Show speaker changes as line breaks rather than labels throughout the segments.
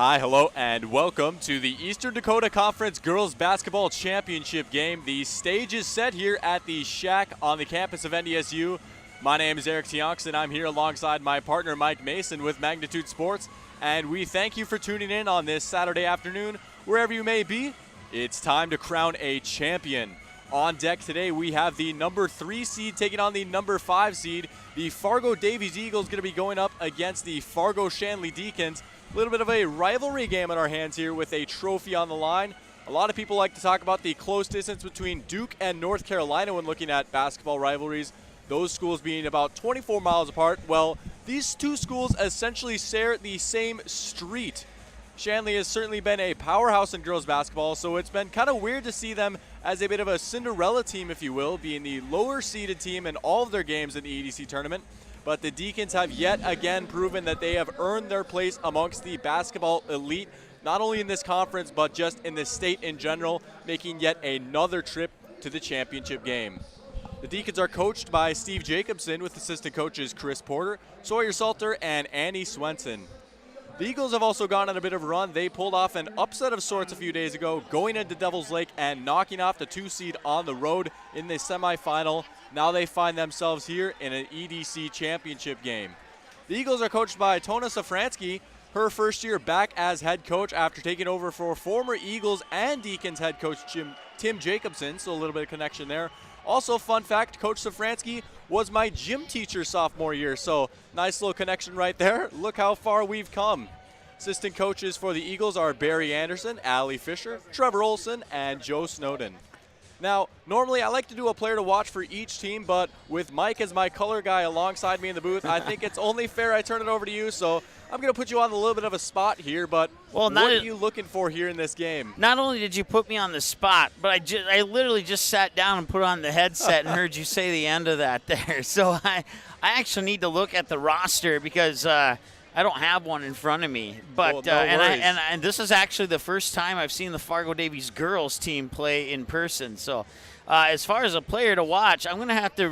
Hi, hello, and welcome to the Eastern Dakota Conference Girls Basketball Championship game. The stage is set here at the Shack on the campus of NDSU. My name is Eric Tionks, I'm here alongside my partner Mike Mason with Magnitude Sports, and we thank you for tuning in on this Saturday afternoon. Wherever you may be, it's time to crown a champion. On deck today, we have the number 3 seed taking on the number 5 seed. The Fargo Davies Eagles going to be going up against the Fargo Shanley Deacons. A little bit of a rivalry game on our hands here with a trophy on the line. A lot of people like to talk about the close distance between Duke and North Carolina when looking at basketball rivalries, those schools being about 24 miles apart. Well, these two schools essentially share the same street. Shanley has certainly been a powerhouse in girls basketball, so it's been kind of weird to see them as a bit of a Cinderella team, if you will, being the lower seeded team in all of their games in the EDC tournament. But the Deacons have yet again proven that they have earned their place amongst the basketball elite, not only in this conference, but just in the state in general, making yet another trip to the championship game. The Deacons are coached by Steve Jacobson with assistant coaches Chris Porter, Sawyer Salter, and Annie Swenson. The Eagles have also gone on a bit of a run. They pulled off an upset of sorts a few days ago, going into Devil's Lake and knocking off the 2 seed on the road in the semifinal. Now they find themselves here in an EDC championship game. The Eagles are coached by Tona Safransky, her first year back as head coach after taking over for former Eagles and Deacons head coach Tim Jacobson, so a little bit of connection there. Also, fun fact, Coach Safransky was my gym teacher sophomore year, so nice little connection right there. Look how far we've come. Assistant coaches for the Eagles are Barry Anderson, Allie Fisher, Trevor Olson, and Joe Snowden. Now, normally I like to do a player to watch for each team, but with Mike as my color guy alongside me in the booth, I think it's only fair I turn it over to you, so I'm going to put you on a little bit of a spot here, but what are you looking for here in this game?
Not only did you put me on the spot, but I literally just sat down and put on the headset and heard you say the end of that there. So I actually need to look at the roster because I don't have one in front of me. But
well, no
and this is actually the first time I've seen the Fargo Davies girls team play in person. So as far as a player to watch, I'm going to have to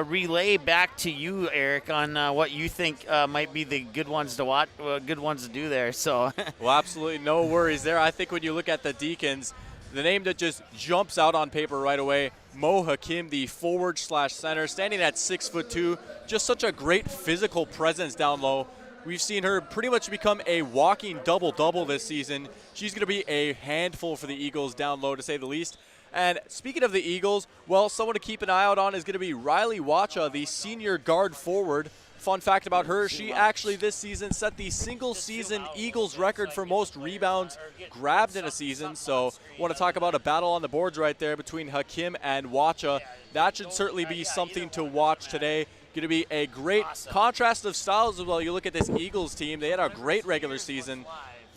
relay back to you, Eric, on what you think might be the good ones to watch, good ones to do there. So
well, absolutely no worries there. I think when you look at the Deacons, the name that just jumps out on paper right away, Mo Hakim, the forward/center, standing at 6'2", just such a great physical presence down low. We've seen her pretty much become a walking double-double this season. She's going to be a handful for the Eagles down low, to say the least. And speaking of the Eagles, well, someone to keep an eye out on is going to be Riley Wacha, the senior guard forward. Fun fact about her, she actually this season set the single-season Eagles record for most rebounds grabbed in a season. So want to talk about a battle on the boards right there between Hakim and Wacha. That should certainly be something to watch today. Going to be a great contrast of styles as well. You look at this Eagles team, they had a great regular season.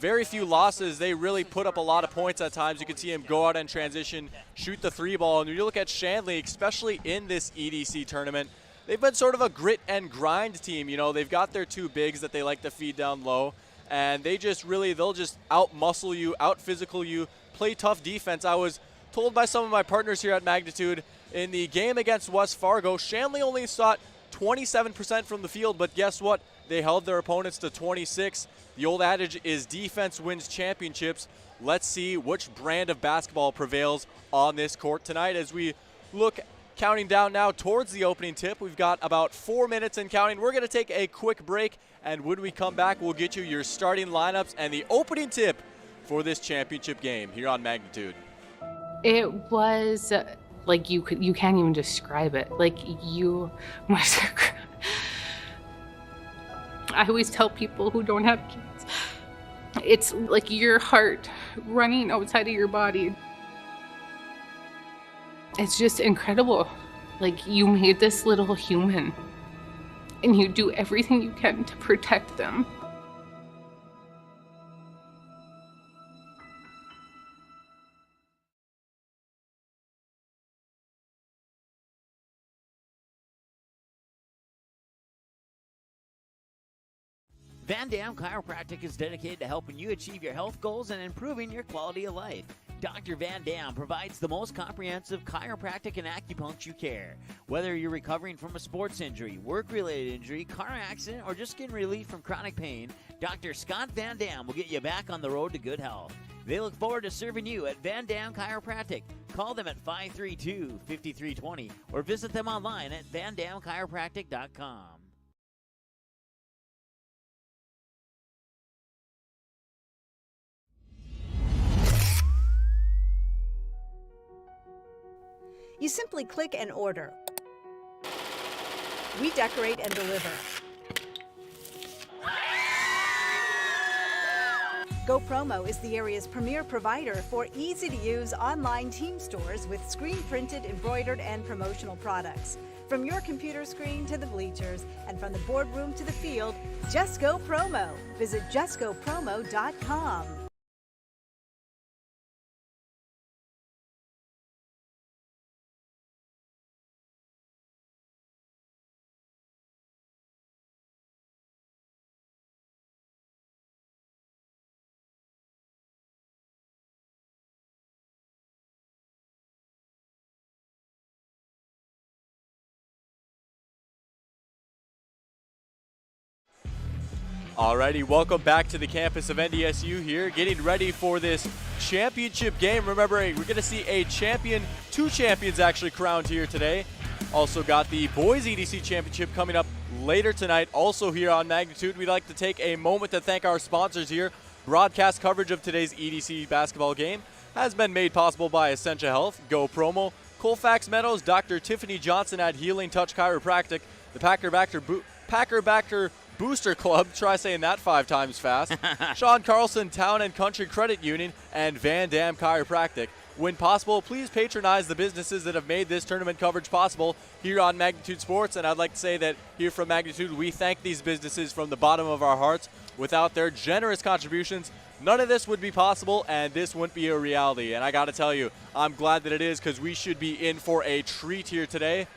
Very few losses. They really put up a lot of points at times. You can see him go out and transition, shoot the 3 ball. And when you look at Shanley, especially in this EDC tournament, they've been sort of a grit and grind team. You know, they've got their 2 bigs that they like to feed down low. And they just really, they'll just out-muscle you, out-physical you, play tough defense. I was told by some of my partners here at Magnitude, in the game against West Fargo, Shanley only shot 27% from the field, but guess what? They held their opponents to 26. The old adage is defense wins championships. Let's see which brand of basketball prevails on this court tonight as we look counting down now towards the opening tip. We've got about 4 minutes and counting. We're going to take a quick break, and when we come back, we'll get you your starting lineups and the opening tip for this championship game here on Magnitude.
It was like you can't even describe it. Like I always tell people who don't have kids, it's like your heart running outside of your body. It's just incredible. Like, you made this little human and you do everything you can to protect them.
Van Dam Chiropractic is dedicated to helping you achieve your health goals and improving your quality of life.
Dr. Van Dam provides the most comprehensive chiropractic and acupuncture care. Whether you're recovering from a sports injury, work-related injury, car accident, or just getting relief from chronic pain, Dr. Scott Van Dam will get you back on the road to good health. They look forward to serving you at Van Dam Chiropractic. Call them at 532-5320 or visit them online at vandamchiropractic.com.
You simply click and order. We decorate and deliver. GoPromo is the area's premier provider for easy-to-use online team stores with screen-printed, embroidered, and promotional products. From your computer screen to the bleachers, and from the boardroom to the field, just GoPromo. Visit justgopromo.com.
Alrighty, welcome back to the campus of NDSU here, getting ready for this championship game. Remember, we're going to see a champion, two champions actually crowned here today. Also got the boys EDC championship coming up later tonight, also here on Magnitude. We'd like to take a moment to thank our sponsors here. Broadcast coverage of today's EDC basketball game has been made possible by Essentia Health, GoPromo, Colfax Meadows, Dr. Tiffany Johnson at Healing Touch Chiropractic, the Packer Backer Booster Club, try saying that 5 times fast, Sean Carlson Town and Country Credit Union, and Van Dam Chiropractic. When possible, please patronize the businesses that have made this tournament coverage possible here on Magnitude Sports, and I'd like to say that here from Magnitude, we thank these businesses from the bottom of our hearts. Without their generous contributions, none of this would be possible, and this wouldn't be a reality. And I got to tell you, I'm glad that it is, because we should be in for a treat here today.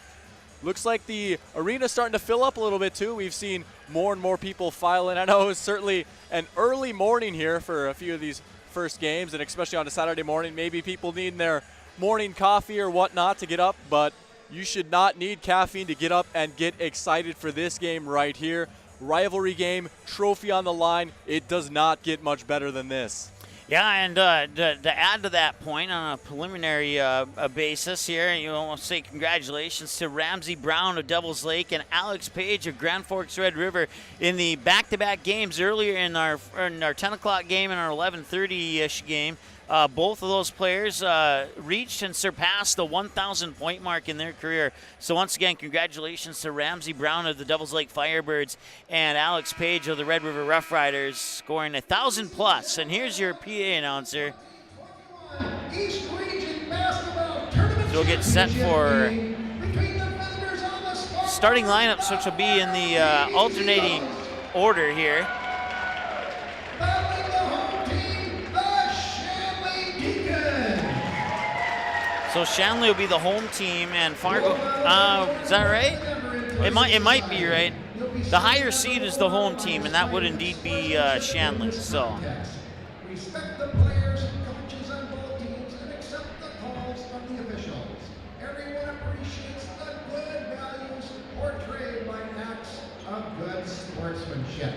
Looks like the arena's starting to fill up a little bit too. We've seen more and more people file in. I know it's certainly an early morning here for a few of these first games, and especially on a Saturday morning. Maybe people needing their morning coffee or whatnot to get up, but you should not need caffeine to get up and get excited for this game right here. Rivalry game, trophy on the line. It does not get much better than this.
Yeah, and to add to that point on a preliminary basis here, you want to say congratulations to Ramsey Brown of Devils Lake and Alex Page of Grand Forks Red River in the back-to-back games earlier in our 10 o'clock game and our 11:30-ish game. Both of those players reached and surpassed the 1,000 point mark in their career. So once again, congratulations to Ramsey Brown of the Devils Lake Firebirds and Alex Page of the Red River Rough Riders, scoring 1,000 plus. And here's your PA announcer. So we'll get set for starting lineups, which will be in the alternating order here. So Shanley will be the home team, and Fargo. Is that right? It might be right. The higher seed is the home team, and that would indeed be Shanley. So.
Respect the players and coaches on both teams and accept the calls from the officials. Everyone appreciates the good values portrayed by acts of good sportsmanship.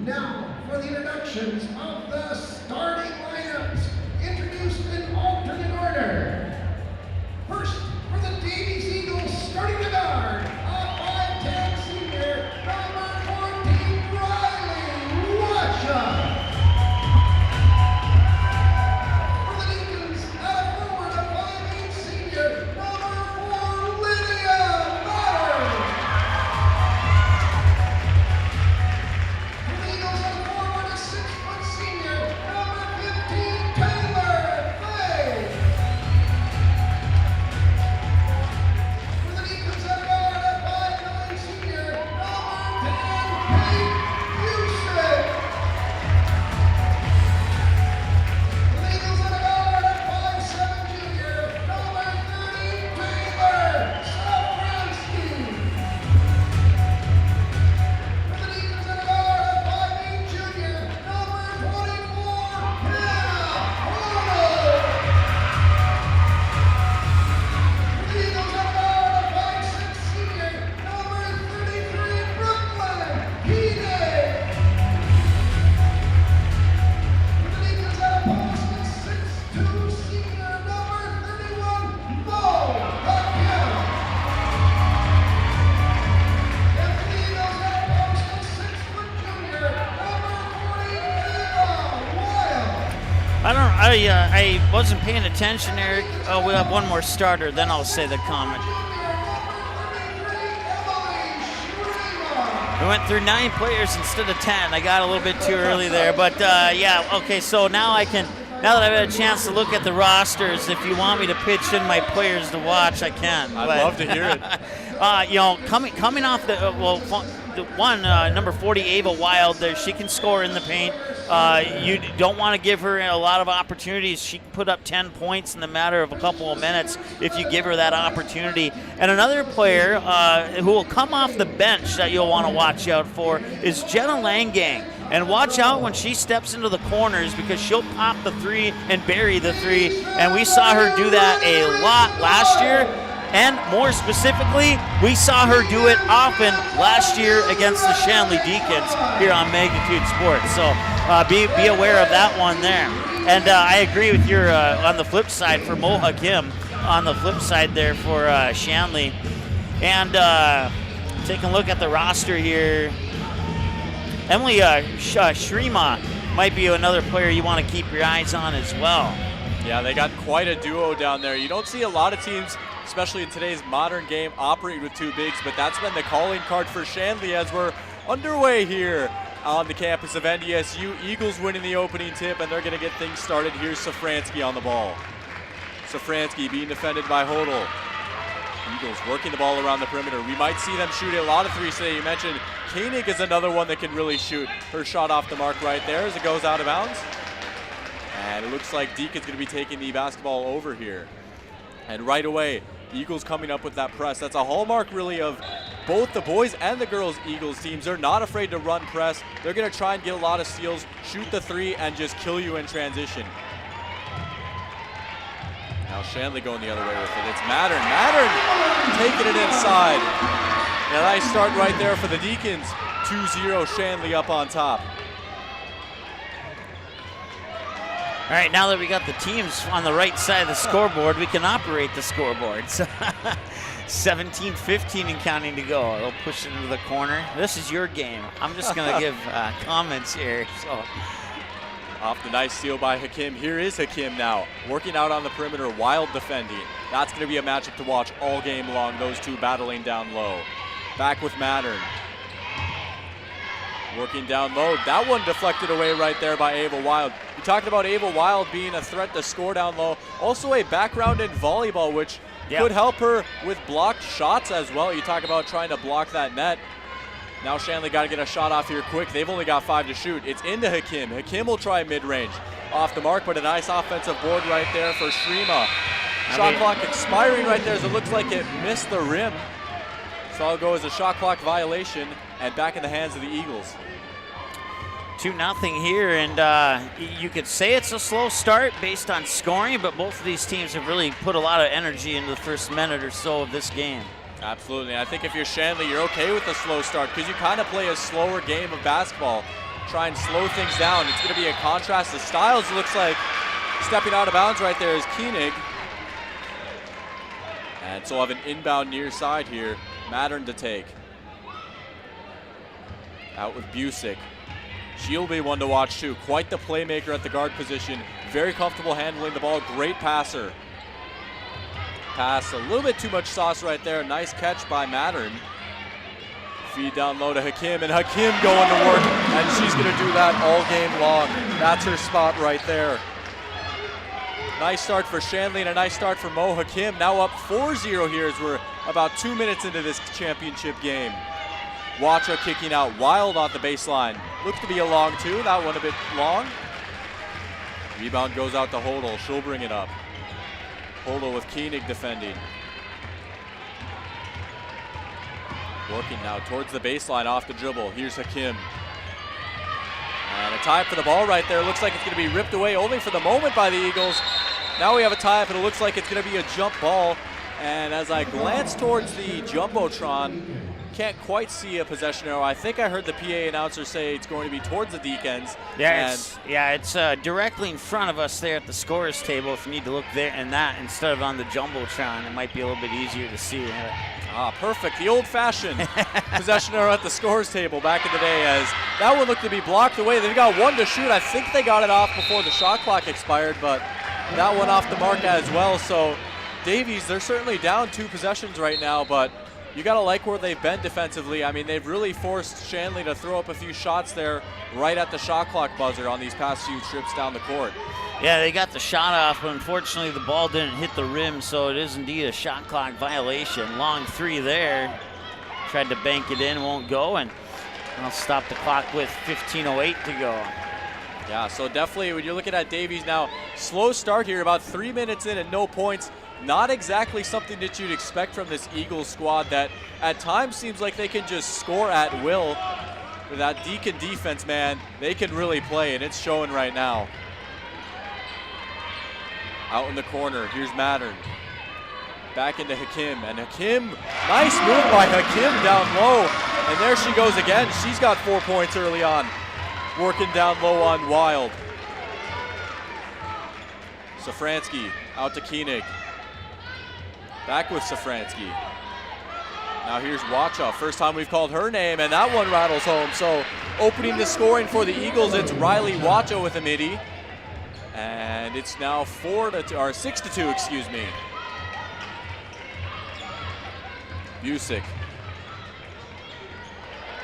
Now for the introductions of the starting lineups, introduced in alternate order. First, for the Davies Eagles, starting the guard, a 5'10" senior, number 14, Riley Watcha. For the Deacons, a forward, a 5'8" senior, number 4, Lydia Matter. For the Eagles, a forward, a 6' senior, number 15,
I wasn't paying attention, Eric. We'll have one more starter, then I'll say the comment. We went through 9 players instead of 10. I got a little bit too early there, but yeah, okay, so now that I've had a chance to look at the rosters, if you want me to pitch in my players to watch, I can.
I'd love to hear it.
You know, coming off number 40, Ava Wild there, she can score in the paint. You don't want to give her a lot of opportunities. She can put up 10 points in the matter of a couple of minutes if you give her that opportunity. And another player who will come off the bench that you'll want to watch out for is Jenna Langang. And watch out when she steps into the corners because she'll pop the 3 and bury the 3. And we saw her do that a lot last year. And more specifically, we saw her do it often last year against the Shanley Deacons here on Magnitude Sports. So be aware of that one there. And I agree with your on the flip side for Mo Hakim, on the flip side there for Shanley. And taking a look at the roster here, Emily Shrima might be another player you want to keep your eyes on as well.
Yeah, they got quite a duo down there. You don't see a lot of teams, especially in today's modern game, operate with 2 bigs, but that's been the calling card for Shanley as we're underway here on the campus of NDSU. Eagles winning the opening tip, and they're going to get things started. Here's Safransky on the ball. Safransky being defended by Hodel. Eagles working the ball around the perimeter. We might see them shoot a lot of 3s today. You mentioned Koenig is another one that can really shoot. Her shot off the mark right there as it goes out of bounds. And it looks like Deacon's going to be taking the basketball over here. And right away, Eagles coming up with that press. That's a hallmark really of both the boys and the girls Eagles teams. They're not afraid to run press. They're going to try and get a lot of steals, shoot the 3, and just kill you in transition. Now Shanley going the other way with it. It's Mattern. Mattern taking it inside. And a nice start right there for the Deacons. 2-0 Shanley up on top.
All right, now that we got the teams on the right side of the scoreboard, we can operate the scoreboards. 17-15 and counting to go. They'll push it into the corner. This is your game. I'm just going to give comments here. So.
Off the nice steal by Hakim. Here is Hakim now, working out on the perimeter, Wild defending. That's going to be a matchup to watch all game long, those 2 battling down low. Back with Mattern. Working down low. That one deflected away right there by Ava Wild. You talked about Ava Wild being a threat to score down low. Also a background in volleyball, which could help her with blocked shots as well. You talk about trying to block that net. Now Shanley got to get a shot off here quick. They've only got 5 to shoot. It's into Hakim. Hakim will try mid-range. Off the mark, but a nice offensive board right there for Shrima. Shot clock expiring right there as it looks like it missed the rim. So I'll go as a shot clock violation and back in the hands of the Eagles.
2-0 here, and you could say it's a slow start based on scoring, but both of these teams have really put a lot of energy into the first minute or so of this game.
Absolutely. I think if you're Shanley, you're okay with a slow start because you kind of play a slower game of basketball. Try and slow things down. It's going to be a contrast to styles. It looks like stepping out of bounds right there is Koenig. And so I'll have an inbound near side here. Mattern to take. Out with Busick. She'll be one to watch too. Quite the playmaker at the guard position. Very comfortable handling the ball. Great passer. Pass a little bit too much sauce right there. Nice catch by Mattern. Feed down low to Hakim, and Hakim going to work, and she's going to do that all game long. That's her spot right there. Nice start for Shanley and a nice start for Mo Hakim. Now up 4-0 here as we're about 2 minutes into this championship game. Wacha kicking out Wild off the baseline. Looks to be a long 2. That one a bit long. Rebound goes out to Hodel. She'll bring it up. Hodel with Koenig defending. Working now towards the baseline off the dribble. Here's Hakim. And a tie up for the ball right there. Looks like it's going to be ripped away only for the moment by the Eagles. Now we have a tie up, and it looks like it's going to be a jump ball. And as I glance towards the Jumbotron, can't quite see a possession arrow. I think I heard the PA announcer say it's going to be towards the deacons.
It's directly in front of us there at the scorer's table. If you need to look there and that instead of on the Jumbotron, it might be a little bit easier to see.
Perfect. The old-fashioned possession arrow at the scorer's table back in the day, as that one looked to be blocked away. They've got one to shoot. I think they got it off before the shot clock expired, but that one off the mark as well. So Davies, they're certainly down 2 possessions right now, but you got to like where they've been defensively. I mean, they've really forced Shanley to throw up a few shots there right at the shot clock buzzer on these past few trips down the court.
Yeah, they got the shot off, but unfortunately the ball didn't hit the rim, so it is indeed a shot clock violation. Long 3 there. Tried to bank it in, won't go, and I'll stop the clock with 15:08 to go.
Yeah, so definitely when you're looking at Davies now, slow start here, about 3 minutes in and no points. Not exactly something that you'd expect from this Eagles squad that at times seems like they can just score at will. With that Deacon defense, man, they can really play, and it's showing right now. Out in the corner, here's Mattern. Back into Hakim, and Hakim, nice move by Hakim down low. And there she goes again. She's got 4 points early on, working down low on Wild. Safransky out to Koenig. Back with Safransky. Now here's Wacha. First time we've called her name, and that one rattles home. So opening the scoring for the Eagles, it's Riley Wacha with a midi. And it's now 6-2, excuse me. Busick.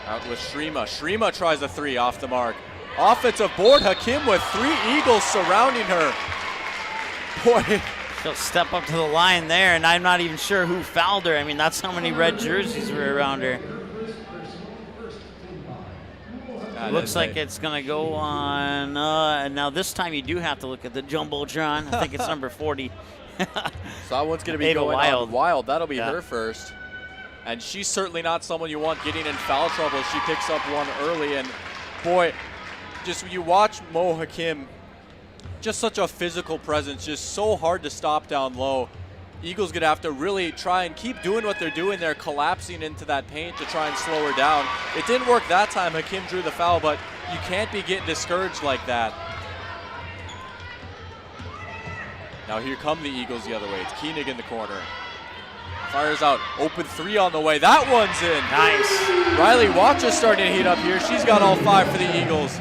Out with Shrima. Shrima tries a 3 off the mark. Offensive board, Hakim with 3 Eagles surrounding her. Boy.
She'll step up to the line there, and I'm not even sure who fouled her. I mean, that's how many red jerseys were around her. Looks like it's going to go on. Now this time you do have to look at the Jumbotron. I think it's number 40.
So that one's going to be going
Wild.
on Wild. That'll be her first. And she's certainly not someone you want getting in foul trouble. She picks up one early, and boy, just when you watch Mo Hakim, just such a physical presence, just so hard to stop down low. Eagles gonna have to really try and keep doing what they're doing. They're collapsing into that paint to try and slow her down. It didn't work that time. Hakim drew the foul, but you can't be getting discouraged like that. Now here come the Eagles the other way. It's Koenig in the corner. Fires out, open 3 on the way. That one's in.
Nice.
Riley Wacha's starting to heat up here. She's got all 5 for the Eagles.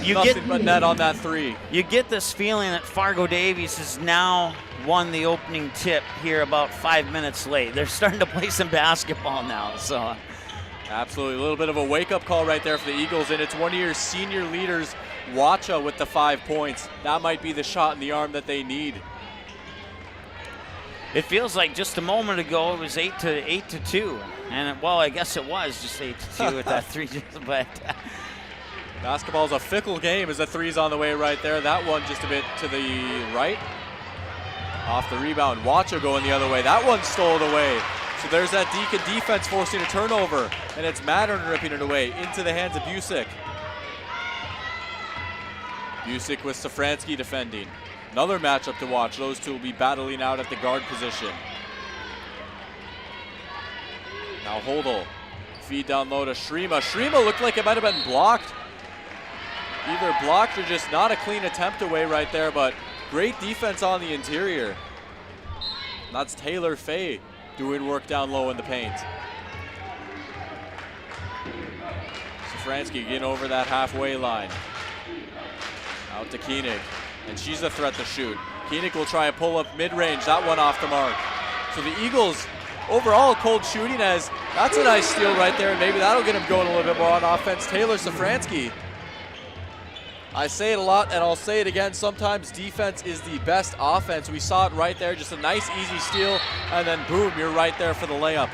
Nothing but net on that 3.
You get this feeling that Fargo Davies has now won the opening tip here about 5 minutes late. They're starting to play some basketball now. So,
absolutely, a little bit of a wake-up call right there for the Eagles, and it's one of your senior leaders, Wacha, with the 5 points. That might be the shot in the arm that they need.
It feels like just a moment ago it was 8-2, and well, I guess it was just 8-2 with that 3. But
basketball's a fickle game as the 3's on the way right there. That one just a bit to the right. Off the rebound, Wacha going the other way. That one stole it away. So there's that Deacon defense forcing a turnover, and it's Mattern ripping it away into the hands of Busick. Busick with Safransky defending. Another matchup to watch. Those two will be battling out at the guard position. Now Hodel. Feed down low to Shrima. Shrima looked like it might have been blocked. Either blocked or just not a clean attempt away right there, but great defense on the interior. That's Taylor Fay doing work down low in the paint. Safransky getting over that halfway line. Out to Koenig. And she's a threat to shoot. Koenig will try a pull-up mid-range. That one off the mark. So the Eagles, overall, cold shooting as that's a nice steal right there. And maybe that'll get him going a little bit more on offense. Taylor Safransky. I say it a lot, and I'll say it again. Sometimes defense is the best offense. We saw it right there. Just a nice, easy steal. And then, boom, you're right there for the layup.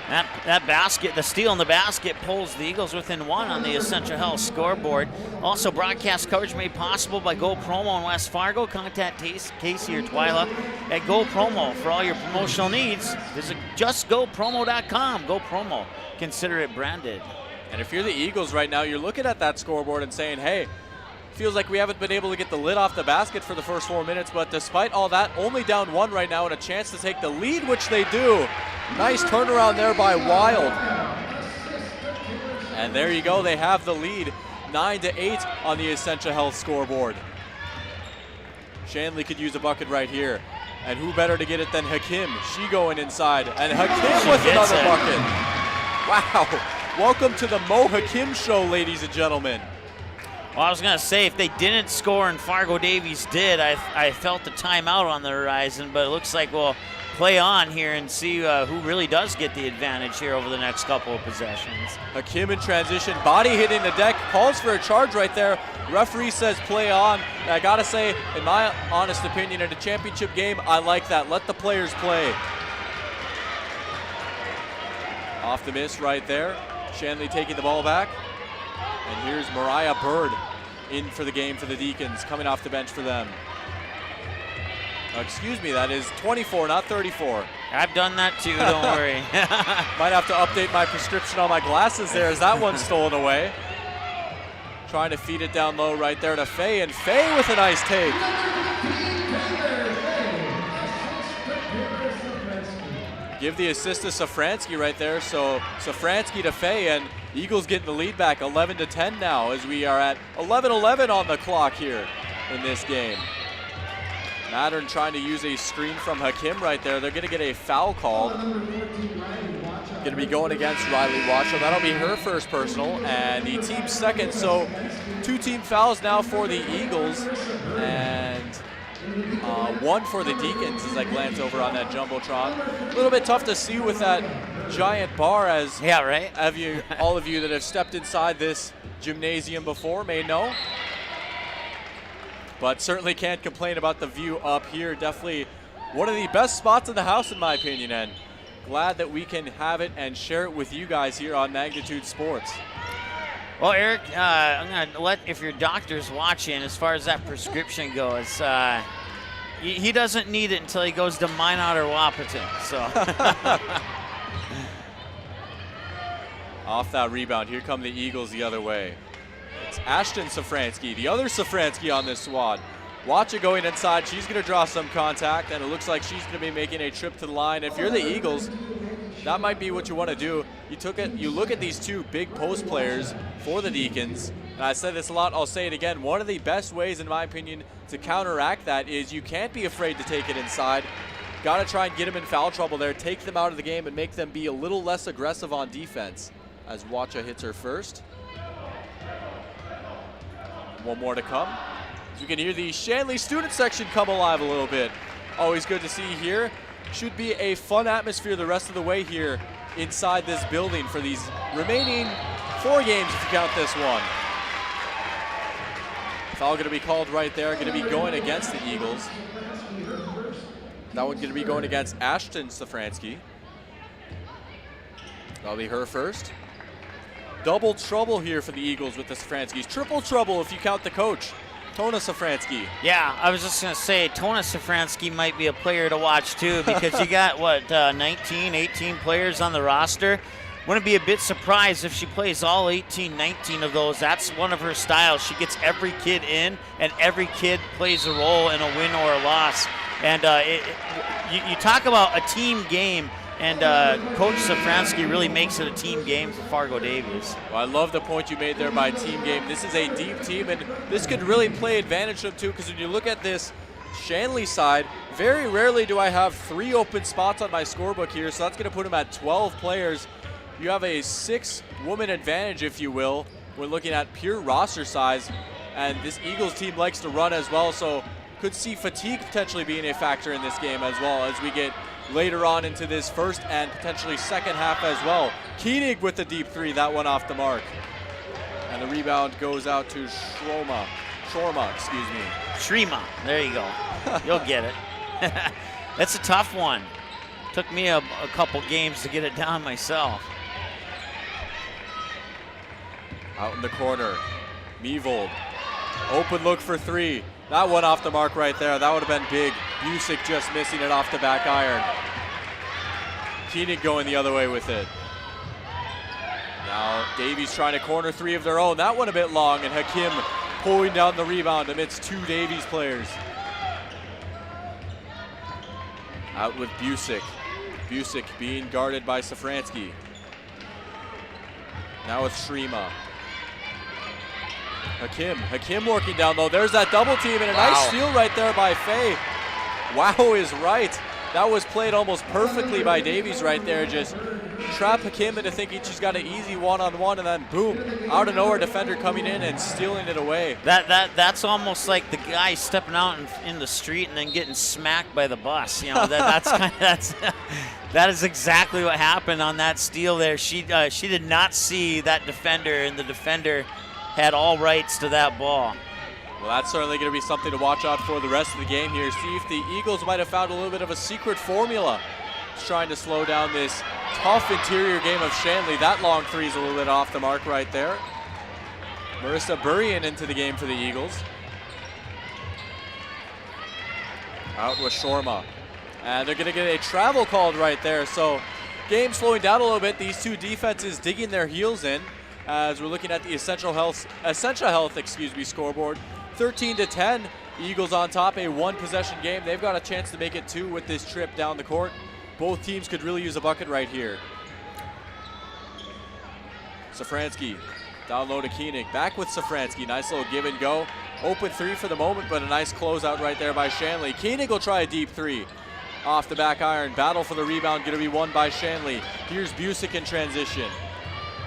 That basket, the steal in the basket, pulls the Eagles within 1 on the Essential Health scoreboard. Also, broadcast coverage made possible by Go Promo in West Fargo. Contact Casey or Twyla at Go Promo for all your promotional needs. Visit justgopromo.com. Go Promo. Consider it branded.
And if you're the Eagles right now, you're looking at that scoreboard and saying, hey, feels like we haven't been able to get the lid off the basket for the first 4 minutes, but despite all that, only down 1 right now and a chance to take the lead, which they do. Nice turnaround there by Wild. And there you go, they have the lead, 9-8 on the Essentia Health scoreboard. Shanley could use a bucket right here. And who better to get it than Hakim? She going inside, and Hakim with another bucket. Wow, welcome to the Mo Hakim show, ladies and gentlemen.
Well, I was going to say, if they didn't score and Fargo Davies did, I felt the timeout on the horizon, but it looks like we'll play on here and see who really does get the advantage here over the next couple of possessions.
Hakim in transition, body hitting the deck, calls for a charge right there. Referee says play on. And I gotta say, in my honest opinion, in a championship game, I like that. Let the players play. Off the miss right there. Shanley taking the ball back. And here's Mariah Bird in for the game for the Deacons, coming off the bench for them. Excuse me, that is 24, not 34.
I've done that too, don't worry.
Might have to update my prescription on my glasses there as that one's stolen away. Trying to feed it down low right there to Faye, and Faye with a nice take. Give the assist to Safransky right there, so Safransky to Faye, and Eagles getting the lead back 11-10 now as we are at 11-11 on the clock here in this game. Mattern trying to use a screen from Hakim right there. They're going to get a foul call. Going to be going against Riley Watchell. That'll be her first personal and the team's second. So 2 team fouls now for the Eagles and 1 for the Deacons as I glance over on that Jumbotron. A little bit tough to see with that giant bar, as
yeah, right.
All of you that have stepped inside this gymnasium before may know. But certainly can't complain about the view up here. Definitely one of the best spots in the house in my opinion, and glad that we can have it and share it with you guys here on Magnitude Sports.
Well, Eric, I'm going to let, if your doctor's watching, as far as that prescription goes, he doesn't need it until he goes to Minot or Wahpeton. So.
Off that rebound, here come the Eagles the other way. It's Ashton Safransky, the other Safransky on this squad. Watch it going inside. She's going to draw some contact, and it looks like she's going to be making a trip to the line. If you're the Eagles, that might be what you want to do. You look at these 2 big post players for the Deacons, and I said this a lot, I'll say it again. One of the best ways, in my opinion, to counteract that is you can't be afraid to take it inside. Got to try and get them in foul trouble there, take them out of the game, and make them be a little less aggressive on defense. As Wacha hits her first. One more to come. As we can hear the Shanley student section come alive a little bit. Always good to see here. Should be a fun atmosphere the rest of the way here inside this building for these remaining 4 games if you count this one. Foul going to be called right there. Going to be going against the Eagles. That one's going to be going against Ashton Safransky. That'll be her first. Double trouble here for the Eagles with the Safranskys. Triple trouble if you count the coach, Tona Safransky.
Yeah, I was just going to say, Tona Safransky might be a player to watch too, because you got, 19, 18 players on the roster. Wouldn't be a bit surprised if she plays all 18, 19 of those. That's one of her styles. She gets every kid in, and every kid plays a role in a win or a loss. And you talk about a team game, and Coach Safransky really makes it a team game for Fargo Davies.
Well, I love the point you made there by team game. This is a deep team, and this could really play advantage to them too, because when you look at this Shanley side, very rarely do I have 3 open spots on my scorebook here, so that's going to put them at 12 players. You have a 6-woman advantage, if you will, when looking at pure roster size, and this Eagles team likes to run as well, so could see fatigue potentially being a factor in this game as well as we get later on into this first and potentially second half as well. Koenig with the deep 3, that one off the mark. And the rebound goes out to Shorma, excuse me.
Shrima, there you go. You'll get it. That's a tough one. Took me a couple games to get it down myself.
Out in the corner, Mevold. Open look for 3. That one off the mark right there. That would have been big. Busick just missing it off the back iron. Koenig going the other way with it. Now Davies trying to corner 3 of their own. That one a bit long, and Hakim pulling down the rebound amidst 2 Davies players. Out with Busick. Busick being guarded by Safransky. Now with Shrima. Hakim working down low. There's that double team and a nice steal right there by Faye. Wow is right. That was played almost perfectly by Davies right there. Just trap Hakim into thinking she's got an easy one-on-one, and then boom, out of nowhere, defender coming in and stealing it away.
That's almost like the guy stepping out in the street and then getting smacked by the bus. You know, that is exactly what happened on that steal there. She did not see that defender, and the defender had all rights to that ball.
Well, that's certainly going to be something to watch out for the rest of the game here. See if the Eagles might have found a little bit of a secret formula. Just trying to slow down this tough interior game of Shanley. That long three is a little bit off the mark right there. Marissa Burrian into the game for the Eagles. Out with Shorma. And they're going to get a travel called right there. So game slowing down a little bit. These two defenses digging their heels in as we're looking at the Essential Health scoreboard. 13-10, Eagles on top, a one-possession game. They've got a chance to make it two with this trip down the court. Both teams could really use a bucket right here. Safransky down low to Koenig. Back with Safransky. Nice little give and go. Open three for the moment, but a nice closeout right there by Shanley. Koenig will try a deep three. Off the back iron. Battle for the rebound going to be won by Shanley. Here's Busick in transition.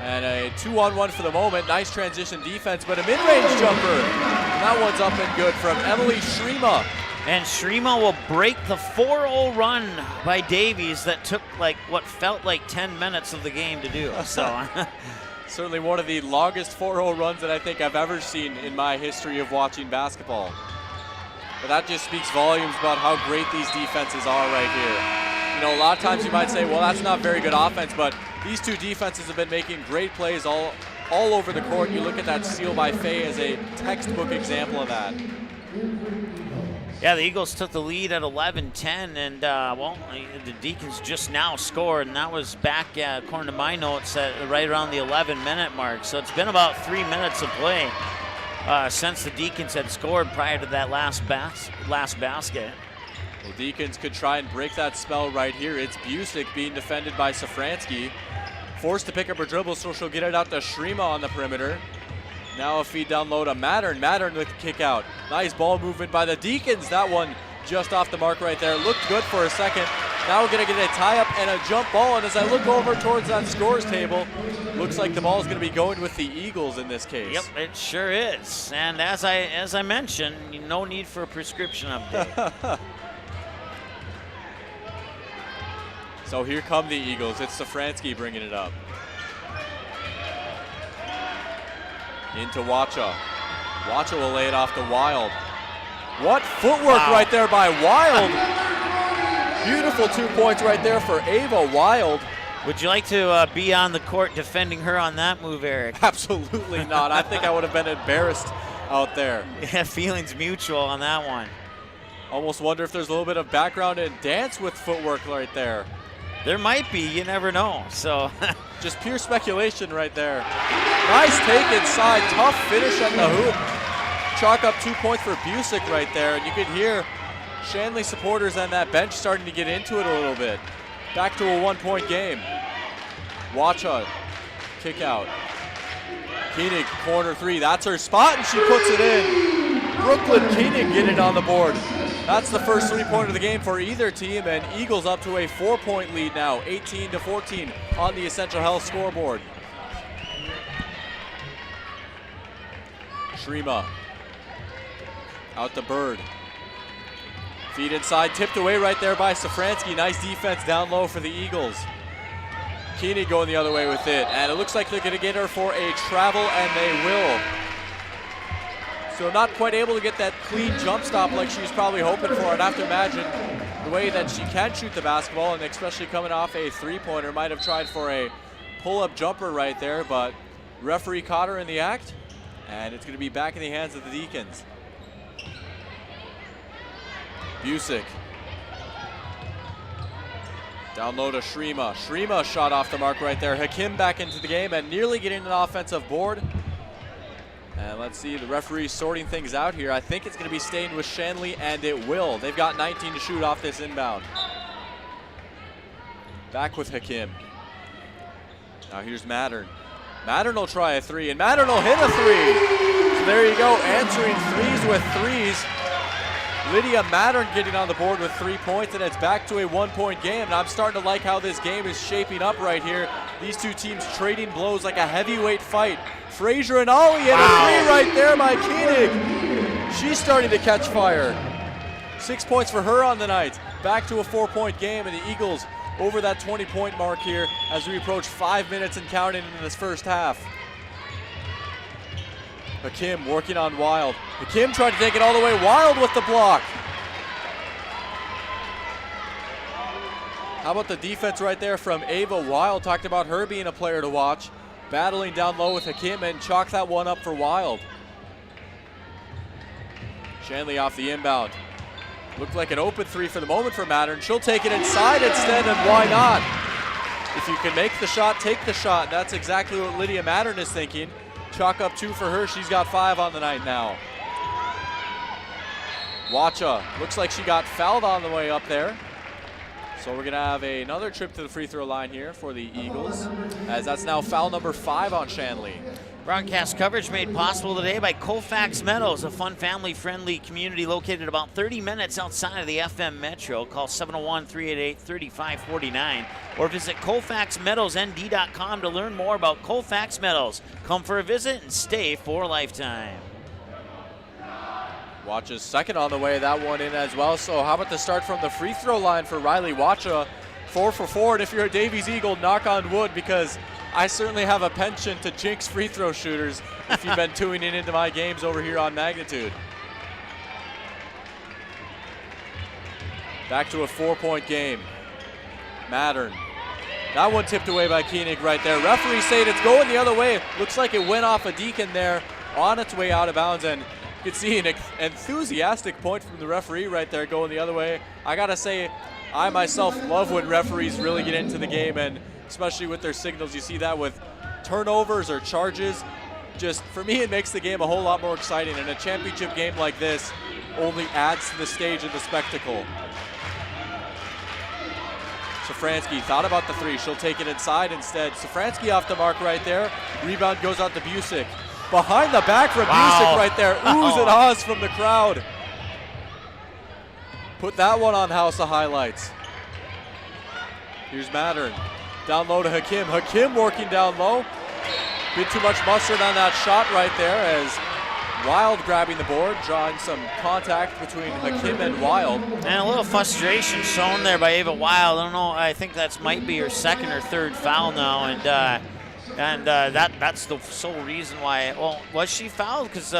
And a 2-on-1 for the moment. Nice transition defense, but a mid-range jumper. And that one's up and good from Emily Shrima.
And Shrima will break the 4-0 run by Davies that took like what felt like 10 minutes of the game to do. So
certainly one of the longest 4-0 runs that I think I've ever seen in my history of watching basketball. But that just speaks volumes about how great these defenses are right here. You know, a lot of times you might say, well, that's not very good offense, but these two defenses have been making great plays all over the court. You look at that steal by Faye as a textbook example of that.
Yeah, the Eagles took the lead at 11-10, and the Deacons just now scored, and that was back, according to my notes, at right around the 11-minute mark. So it's been about 3 minutes of play since the Deacons had scored prior to that last basket.
Well, Deacons could try and break that spell right here. It's Busick being defended by Safransky. Forced to pick up her dribble, so she'll get it out to Shrima on the perimeter. Now a feed down low to Mattern. Mattern with the kick out. Nice ball movement by the Deacons. That one just off the mark right there. Looked good for a second. Now we're going to get a tie-up and a jump ball. And as I look over towards that scores table, looks like the ball is going to be going with the Eagles in this case.
Yep, it sure is. And as I mentioned, no need for a prescription update.
So here come the Eagles. It's Safransky bringing it up. Into Wacha. Wacha will lay it off to Wild. What footwork right there by Wild. Beautiful 2 points right there for Ava Wild.
Would you like to be on the court defending her on that move, Eric?
Absolutely not. I think I would have been embarrassed out there.
Yeah, feelings mutual on that one.
Almost wonder if there's a little bit of background and dance with footwork right there.
There might be, you never know. So
just pure speculation right there. Nice take inside, tough finish at the hoop. Chalk up 2 points for Busick right there, and you can hear Shanley supporters on that bench starting to get into it a little bit. Back to a 1 point game. Wacha, kick out. Koenig, corner three, that's her spot, and she puts it in. Brooklyn Koenig getting it on the board. That's the first 3 point of the game for either team, and Eagles up to a 4 point lead now, 18-14 on the Essential Health scoreboard. Shrima, out to Bird. Feed inside, tipped away right there by Safransky. Nice defense down low for the Eagles. Koenig going the other way with it, and it looks like they're gonna get her for a travel, and they will. So not quite able to get that clean jump stop like she was probably hoping for. I'd have to imagine the way that she can shoot the basketball, and especially coming off a three-pointer, might have tried for a pull-up jumper right there, but referee caught her in the act, and it's gonna be back in the hands of the Deacons. Busick. Down low to Shrima. Shrima shot off the mark right there. Hakim back into the game and nearly getting an offensive board. And let's see, the referee sorting things out here. I think it's going to be staying with Shanley, and it will. They've got 19 to shoot off this inbound. Back with Hakim. Now here's Mattern. Mattern will try a three, and Mattern will hit a three. So there you go, answering threes with threes. Lydia Mattern getting on the board with 3 points, and it's back to a 1-point game. And I'm starting to like how this game is shaping up right here. These two teams trading blows like a heavyweight fight. Frazier and Ollie, and a three right there by Koenig. She's starting to catch fire. 6 points for her on the night. Back to a 4-point game, and the Eagles over that 20-point mark here as we approach 5 minutes and counting in this first half. Hakim working on Wild. Hakim tried to take it all the way. Wild with the block. How about the defense right there from Ava Wild? Talked about her being a player to watch. Battling down low with Hakim and chalk that one up for Wild. Shanley off the inbound. Looked like an open three for the moment for Mattern. She'll take it inside instead, and why not? If you can make the shot, take the shot. That's exactly what Lydia Mattern is thinking. Chalk up 2 for her. She's got 5 on the night now. Wacha looks like she got fouled on the way up there. So we're going to have another trip to the free throw line here for the Eagles, as that's now foul number 5 on Shanley.
Broadcast coverage made possible today by Colfax Meadows, a fun family-friendly community located about 30 minutes outside of the FM Metro. Call 701-388-3549 or visit colfaxmeadowsnd.com to learn more about Colfax Meadows. Come for a visit and stay for a lifetime.
Wacha's second on the way, that one in as well. So how about the start from the free throw line for Riley Wacha? 4 for 4, and if you're a Davies Eagle, knock on wood, because I certainly have a penchant to jinx free throw shooters if you've been tuning into my games over here on Magnitude. Back to a 4-point game. Mattern. That one tipped away by Koenig right there. Referee saying it's going the other way. Looks like it went off a Deacon there on its way out of bounds, and you can see an enthusiastic point from the referee right there going the other way. I gotta say, I myself love when referees really get into the game, and especially with their signals. You see that with turnovers or charges. Just, for me, it makes the game a whole lot more exciting, and a championship game like this only adds to the stage and the spectacle. Safransky thought about the three. She'll take it inside instead. Safransky off the mark right there. Rebound goes out to Busick. Behind the back from Busick right there. Oohs and ahs from the crowd. Put that one on House of Highlights. Here's Mattern. Down low to Hakim. Hakim working down low. Bit too much mustard on that shot right there, as Wild grabbing the board, drawing some contact between Hakim and Wild.
And a little frustration shown there by Ava Wild. I don't know, I think that might be her second or third foul now, and that's the sole reason why. Well, was she fouled? Because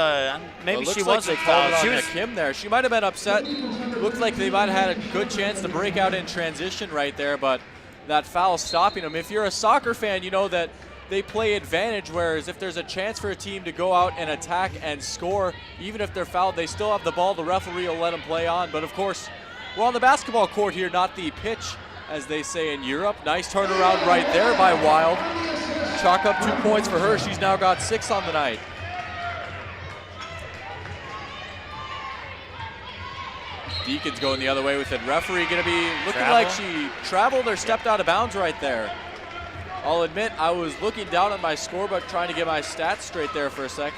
maybe she wasn't fouled.
She was Hakim there. She might have been upset. Looked like they might have had a good chance to break out in transition right there, but that foul stopping them. If you're a soccer fan, you know that they play advantage, whereas if there's a chance for a team to go out and attack and score, even if they're fouled, they still have the ball. The referee will let them play on. But of course, we're on the basketball court here, not the pitch, as they say in Europe. Nice turnaround right there by Wild. Chalk up 2 points for her. She's now got 6 on the night. Deacon's going the other way with it. Referee going to be looking like she traveled or stepped out of bounds right there. I'll admit, I was looking down at my scorebook trying to get my stats straight there for a sec.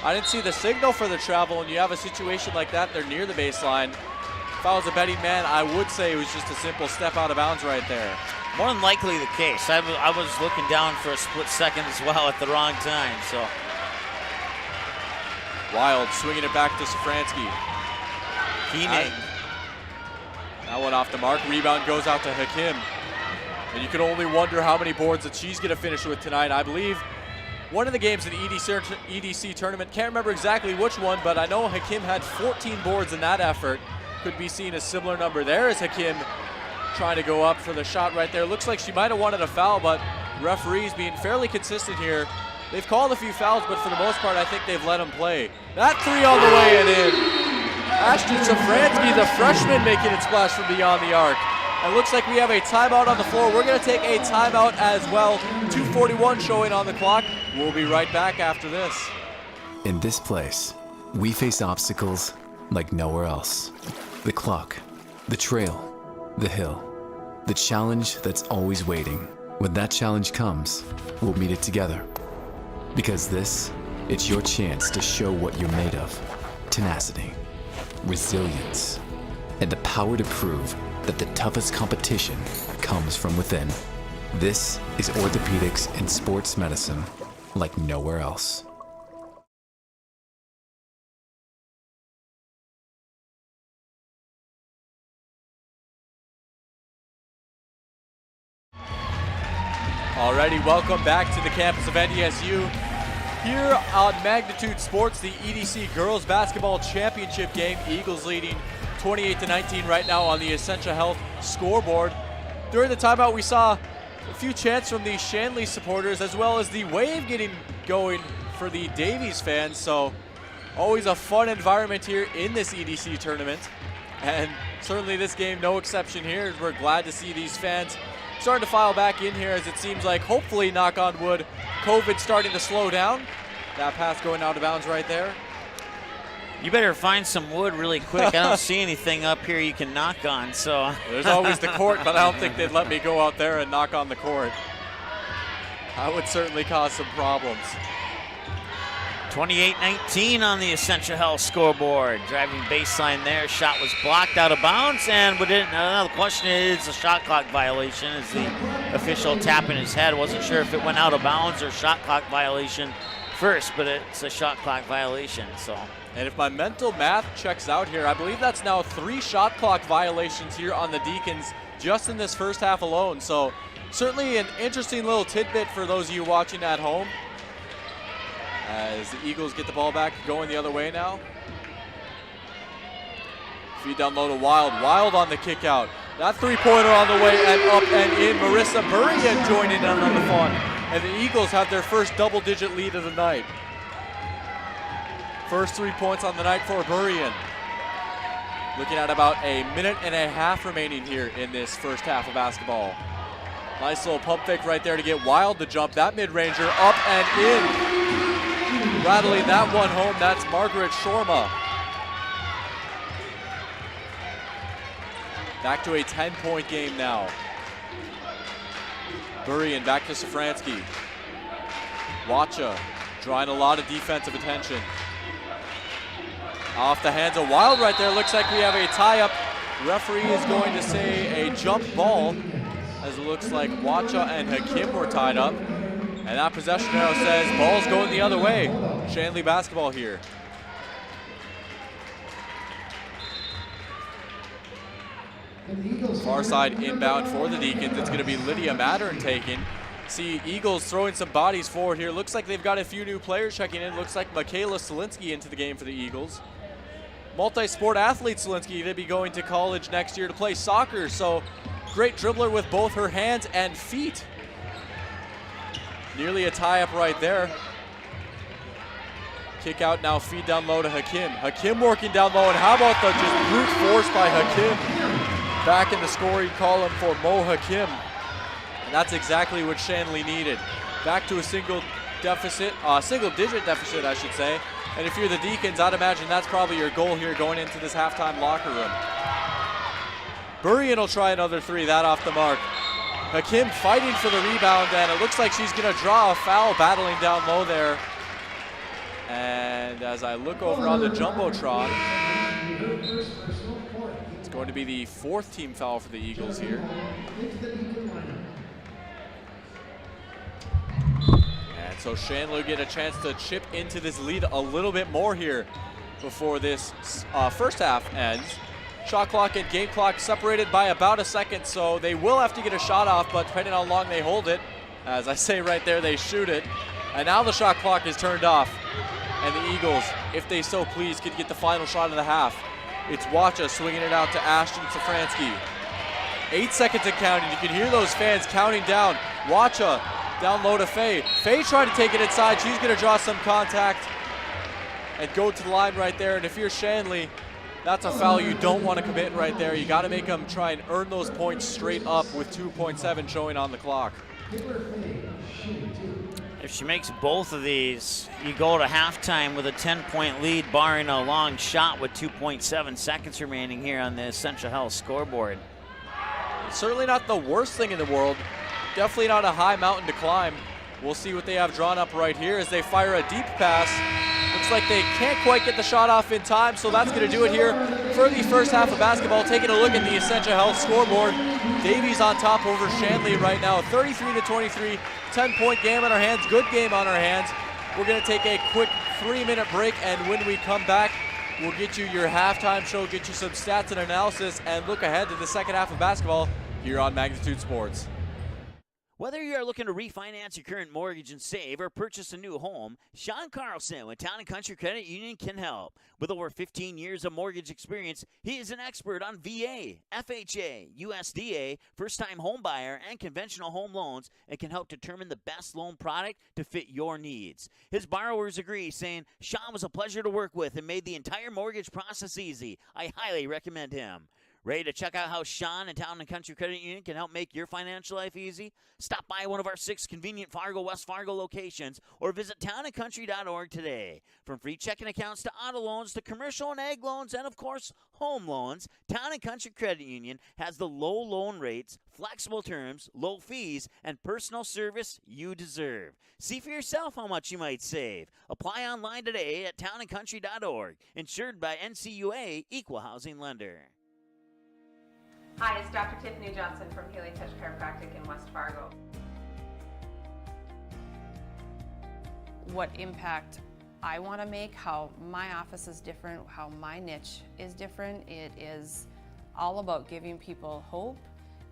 I didn't see the signal for the travel, and you have a situation like that, they're near the baseline. If I was a betting man, I would say it was just a simple step out of bounds right there.
More than likely the case. I was looking down for a split second as well at the wrong time. So
Wild swinging it back to Safransky.
Koenig.
That one off the mark. Rebound goes out to Hakim. And you can only wonder how many boards that she's going to finish with tonight. I believe one of the games in the EDC tournament, can't remember exactly which one, but I know Hakim had 14 boards in that effort. Could be seen a similar number there as Hakim trying to go up for the shot right there. Looks like she might have wanted a foul, but referees being fairly consistent here. They've called a few fouls, but for the most part, I think they've let them play. That three on the way and in. Ashton Safransky, the freshman, making it splash from beyond the arc. It looks like we have a timeout on the floor. We're going to take a timeout as well. 2:41 showing on the clock. We'll be right back after this.
In this place, we face obstacles like nowhere else. The clock, the trail, the hill, the challenge that's always waiting. When that challenge comes, we'll meet it together. Because this, it's your chance to show what you're made of. Tenacity, resilience, and the power to prove that the toughest competition comes from within. This is orthopedics and sports medicine like nowhere else.
Alrighty, welcome back to the campus of NDSU. Here on Magnitude Sports, the EDC Girls Basketball Championship game. Eagles leading 28-19 right now on the Essentia Health scoreboard. During the timeout, we saw a few chants from the Shanley supporters, as well as the wave getting going for the Davies fans. So always a fun environment here in this EDC tournament. And certainly this game, no exception here. We're glad to see these fans starting to file back in here, as it seems like, hopefully, knock on wood, COVID starting to slow down. That pass going out of bounds right there.
You better find some wood really quick. I don't see anything up here you can knock on, so.
There's always the court, but I don't think they'd let me go out there and knock on the court. That would certainly cause some problems.
28-19 on the Essentia Health scoreboard. Driving baseline there. Shot was blocked out of bounds. And now the question is a shot clock violation. Is the official tapping his head? Wasn't sure if it went out of bounds or shot clock violation first, but it's a shot clock violation. So.
And if my mental math checks out here, I believe that's now 3 shot clock violations here on the Deacons just in this first half alone. So certainly an interesting little tidbit for those of you watching at home, as the Eagles get the ball back going the other way now. Feed down low to Wild. Wild on the kick out. That three-pointer on the way and up and in. Marissa Burian joining in on the fun. And the Eagles have their first double-digit lead of the night. First 3 points on the night for Burian. Looking at about a minute and a half remaining here in this first half of basketball. Nice little pump fake right there to get Wild to jump. That mid-ranger up and in. Rattling that one home, that's Margaret Shorma. Back to a 10-point game now. Burian back to Safransky. Wacha drawing a lot of defensive attention. Off the hands of Wild right there. Looks like we have a tie-up. Referee is going to say a jump ball, as it looks like Wacha and Hakim were tied up. And that possession arrow says ball's going the other way. Shanley basketball here. Far side inbound for the Deacons. It's going to be Lydia Mattern taking. See Eagles throwing some bodies forward here. Looks like they've got a few new players checking in. Looks like Michaela Solinsky into the game for the Eagles. Multi-sport athlete Solinsky, they'll be going to college next year to play soccer. So great dribbler with both her hands and feet. Nearly a tie-up right there. Kick out now, feed down low to Hakim. Hakim working down low, and how about the just brute force by Hakim? Back in the scoring column for Mo Hakim. And that's exactly what Shanley needed. Back to a single deficit, single-digit deficit, I should say. And if you're the Deacons, I'd imagine that's probably your goal here going into this halftime locker room. Burian will try another three, that off the mark. Hakim fighting for the rebound, and it looks like she's going to draw a foul, battling down low there. And as I look over on the Jumbotron, it's going to be the 4th team foul for the Eagles here. And so Shanley will get a chance to chip into this lead a little bit more here before this first half ends. Shot clock and game clock separated by about a second, so they will have to get a shot off, but depending on how long they hold it, as I say right there, they shoot it. And now the shot clock is turned off, and the Eagles, if they so please, could get the final shot of the half. It's Wacha swinging it out to Ashton Safransky. 8 seconds and counting. You can hear those fans counting down. Wacha down low to Faye. Faye trying to take it inside. She's going to draw some contact and go to the line right there. And if you're Shanley, that's a foul you don't want to commit right there. You got to make them try and earn those points straight up with 2.7 showing on the clock.
If she makes both of these, you go to halftime with a 10-point lead, barring a long shot with 2.7 seconds remaining here on the Essentia Health scoreboard.
Certainly not the worst thing in the world. Definitely not a high mountain to climb. We'll see what they have drawn up right here as they fire a deep pass. Looks like they can't quite get the shot off in time, so that's going to do it here for the first half of basketball. Taking a look at the Essentia Health scoreboard, Davies on top over Shanley right now, 33-23, 10-point game on our hands, good game on our hands. We're going to take a quick 3-minute break, and when we come back, we'll get you your halftime show, get you some stats and analysis, and look ahead to the second half of basketball here on Magnitude Sports.
Whether you are looking to refinance your current mortgage and save or purchase a new home, Sean Carlson with Town & Country Credit Union can help. With over 15 years of mortgage experience, he is an expert on VA, FHA, USDA, first-time home buyer, and conventional home loans and can help determine the best loan product to fit your needs. His borrowers agree, saying, Sean was a pleasure to work with and made the entire mortgage process easy. I highly recommend him. Ready to check out how Sean and Town & Country Credit Union can help make your financial life easy? Stop by one of our 6 convenient Fargo, West Fargo locations or visit townandcountry.org today. From free checking accounts to auto loans to commercial and ag loans and, of course, home loans, Town & Country Credit Union has the low loan rates, flexible terms, low fees, and personal service you deserve. See for yourself how much you might save. Apply online today at townandcountry.org. Insured by NCUA Equal Housing Lender.
Hi, it's Dr. Tiffany Johnson from Healing Touch Chiropractic in West Fargo. What impact I want to make, how my office is different, how my niche is different. It is all about giving people hope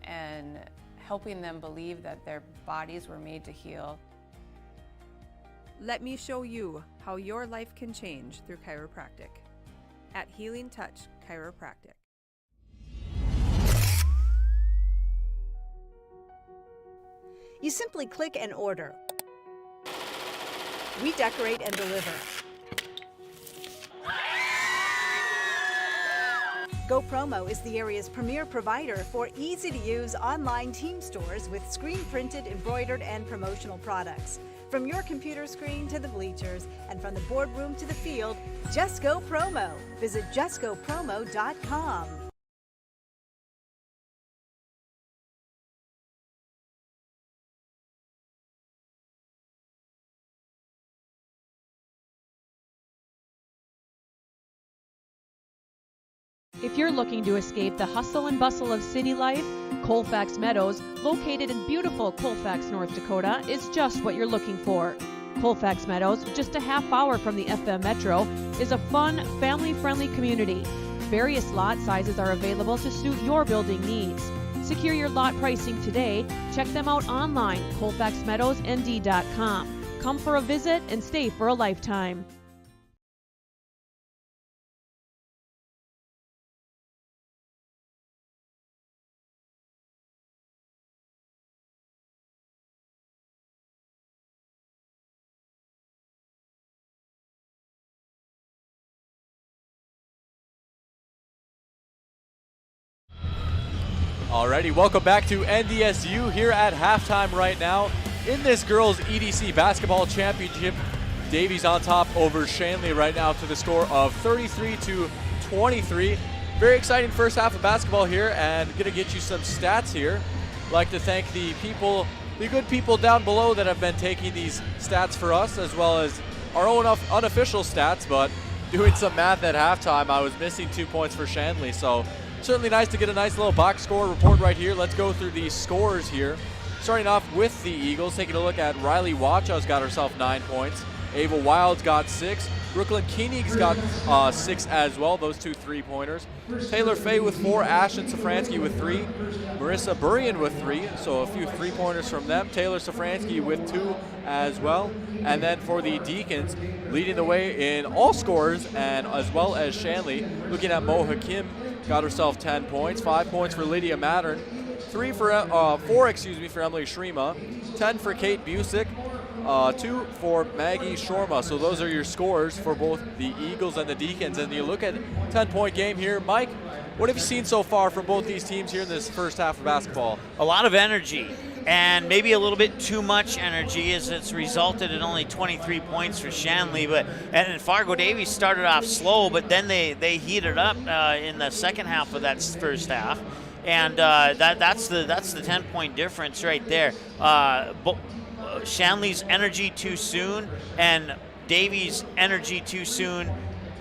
and helping them believe that their bodies were made to heal.
Let me show you how your life can change through chiropractic at Healing Touch Chiropractic.
You simply click and order. We decorate and deliver. GoPromo is the area's premier provider for easy-to-use online team stores with screen-printed, embroidered, and promotional products. From your computer screen to the bleachers, and from the boardroom to the field, just go promo. Visit justgopromo.com.
If you're looking to escape the hustle and bustle of city life, Colfax Meadows, located in beautiful Colfax, North Dakota, is just what you're looking for. Colfax Meadows, just a half hour from the FM Metro, is a fun, family-friendly community. Various lot sizes are available to suit your building needs. Secure your lot pricing today. Check them out online, colfaxmeadowsnd.com. Come for a visit and stay for a lifetime.
Alrighty, welcome back to NDSU here at halftime right now in this girls EDC basketball championship. Davies on top over Shanley right now to the score of 33-23. Very exciting first half of basketball here, and gonna get you some stats here. I'd like to thank the good people down below that have been taking these stats for us, as well as our own unofficial stats, but doing some math at halftime, I was missing 2 points for Shanley, so certainly nice to get a nice little box score report right here. Let's go through the scores here. Starting off with the Eagles, taking a look at Riley Watchow's got herself 9 points. Ava Wild's got 6. Brooklyn Koenig's got 6 as well, those 2 3-pointers. Taylor Fay with 4, Ashton Safransky with 3, Marissa Burian with 3, so a few 3-pointers from them. Taylor Safransky with 2 as well. And then for the Deacons, leading the way in all scores, and as well as Shanley, looking at Mo Hakim, got herself 10 points, 5 points for Lydia Mattern, 4 for Emily Shrema, 10 for Kate Busick, 2 for Maggie Shorma. So those are your scores for both the Eagles and the Deacons. And you look at 10-point game here. Mike, what have you seen so far from both these teams here in this first half of basketball?
A lot of energy, and maybe a little bit too much energy, as it's resulted in only 23 points for Shanley. And Fargo Davies started off slow, but then they heated up in the second half of that first half. and that's the 10-point difference right there. Shanley's energy too soon and Davies' energy too soon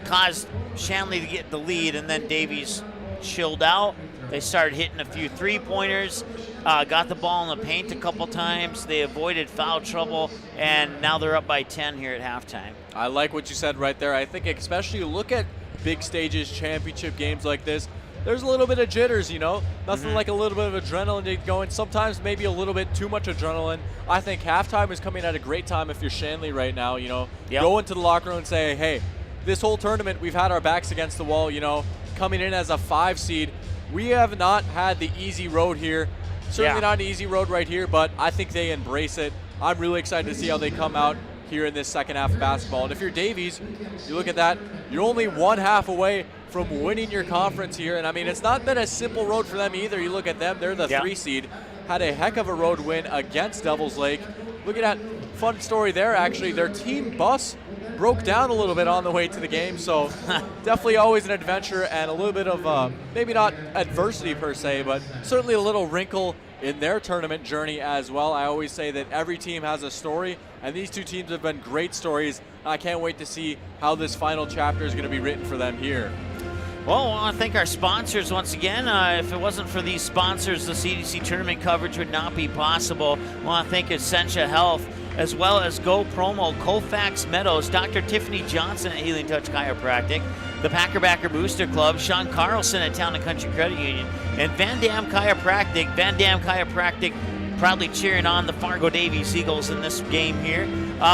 caused Shanley to get the lead, and then Davies chilled out. They started hitting a few three-pointers, got the ball in the paint a couple times. They avoided foul trouble, and now they're up by 10 here at halftime. I
like what you said right there. I think especially look at big stages, championship games like this, there's a little bit of jitters, you know? Nothing like a little bit of adrenaline to going. Sometimes maybe a little bit too much adrenaline. I think halftime is coming at a great time if you're Shanley right now, you know? Go into the locker room and say, hey, this whole tournament we've had our backs against the wall, you know, coming in as a 5 seed. We have not had the easy road here. Certainly not an easy road right here, but I think they embrace it. I'm really excited to see how they come out here in this second half of basketball. And if you're Davies, you look at that, you're only 1 half away from winning your conference here. And I mean, it's not been a simple road for them either. You look at them, they're the 3 seed, had a heck of a road win against Devils Lake. Look at that fun story there, actually. Their team bus broke down a little bit on the way to the game, so definitely always an adventure and a little bit of maybe not adversity per se, but certainly a little wrinkle in their tournament journey as well. I always say that every team has a story, and these two teams have been great stories. I can't wait to see how this final chapter is going to be written for them here.
Well, I want to thank our sponsors once again. If it wasn't for these sponsors, the EDC tournament coverage would not be possible. I want to thank Essentia Health, as well as Go Promo, Colfax Meadows, Dr. Tiffany Johnson at Healing Touch Chiropractic, the Packerbacker Booster Club, Sean Carlson at Town and Country Credit Union, and Van Dam Chiropractic. Van Dam Chiropractic proudly cheering on the Fargo Davies Eagles in this game here.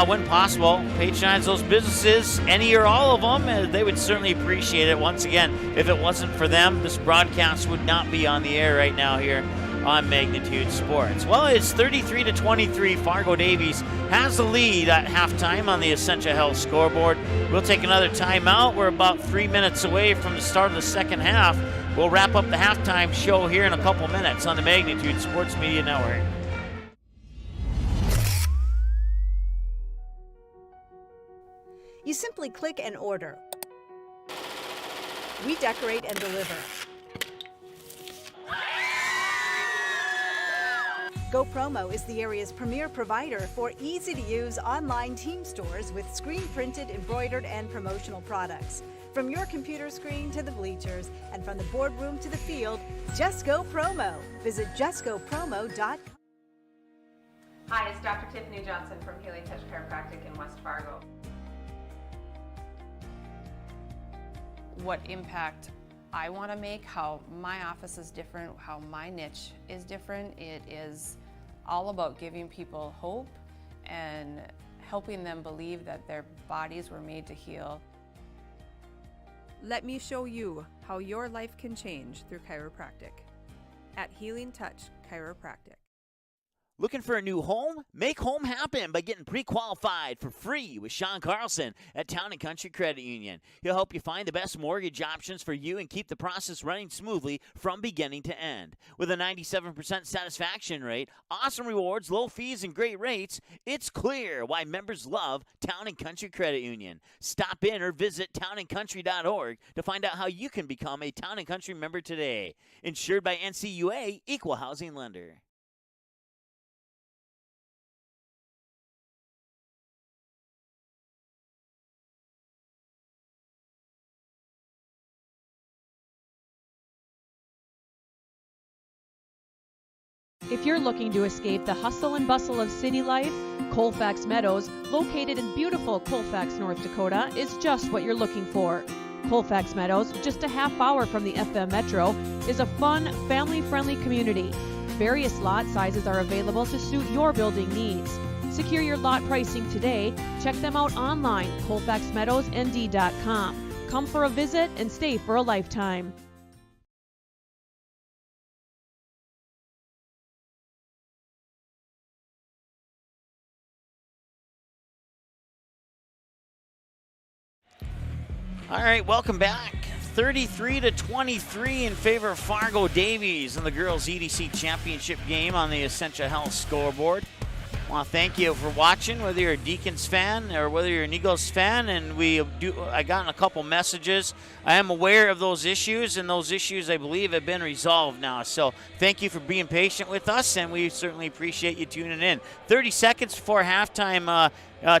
When possible, patronize those businesses, any or all of them. They would certainly appreciate it. Once again, if it wasn't for them, this broadcast would not be on the air right now here on Magnitude Sports. Well, it's 33-23. Fargo Davies has the lead at halftime on the Essentia Health scoreboard. We'll take another timeout. We're about 3 minutes away from the start of the second half. We'll wrap up the halftime show here in a couple minutes on the Magnitude Sports Media Network.
You simply click and order. We decorate and deliver. Go Promo is the area's premier provider for easy-to-use online team stores with screen-printed, embroidered, and promotional products. From your computer screen to the bleachers, and from the boardroom to the field, just go Promo. Visit justgopromo.com.
Hi, it's Dr. Tiffany Johnson from Healing Touch Chiropractic in West Fargo. What impact I want to make, how my office is different, how my niche is different. It is all about giving people hope and helping them believe that their bodies were made to heal.
Let me show you how your life can change through chiropractic at Healing Touch Chiropractic.
Looking for a new home? Make home happen by getting pre-qualified for free with Sean Carlson at Town and Country Credit Union. He'll help you find the best mortgage options for you and keep the process running smoothly from beginning to end. With a 97% satisfaction rate, awesome rewards, low fees, and great rates, it's clear why members love Town and Country Credit Union. Stop in or visit townandcountry.org to find out how you can become a Town and Country member today. Insured by NCUA, Equal Housing Lender.
If you're looking to escape the hustle and bustle of city life, Colfax Meadows, located in beautiful Colfax, North Dakota, is just what you're looking for. Colfax Meadows, just a half hour from the FM Metro, is a fun, family-friendly community. Various lot sizes are available to suit your building needs. Secure your lot pricing today. Check them out online, colfaxmeadowsnd.com. Come for a visit and stay for a lifetime.
All right, welcome back. 33-23 in favor of Fargo Davies in the girls' EDC championship game on the Essentia Health scoreboard. Well, thank you for watching, whether you're a Deacons fan or whether you're an Eagles fan. And I got a couple messages. I am aware of those issues, and those issues, I believe, have been resolved now. So thank you for being patient with us, and we certainly appreciate you tuning in. 30 seconds before halftime,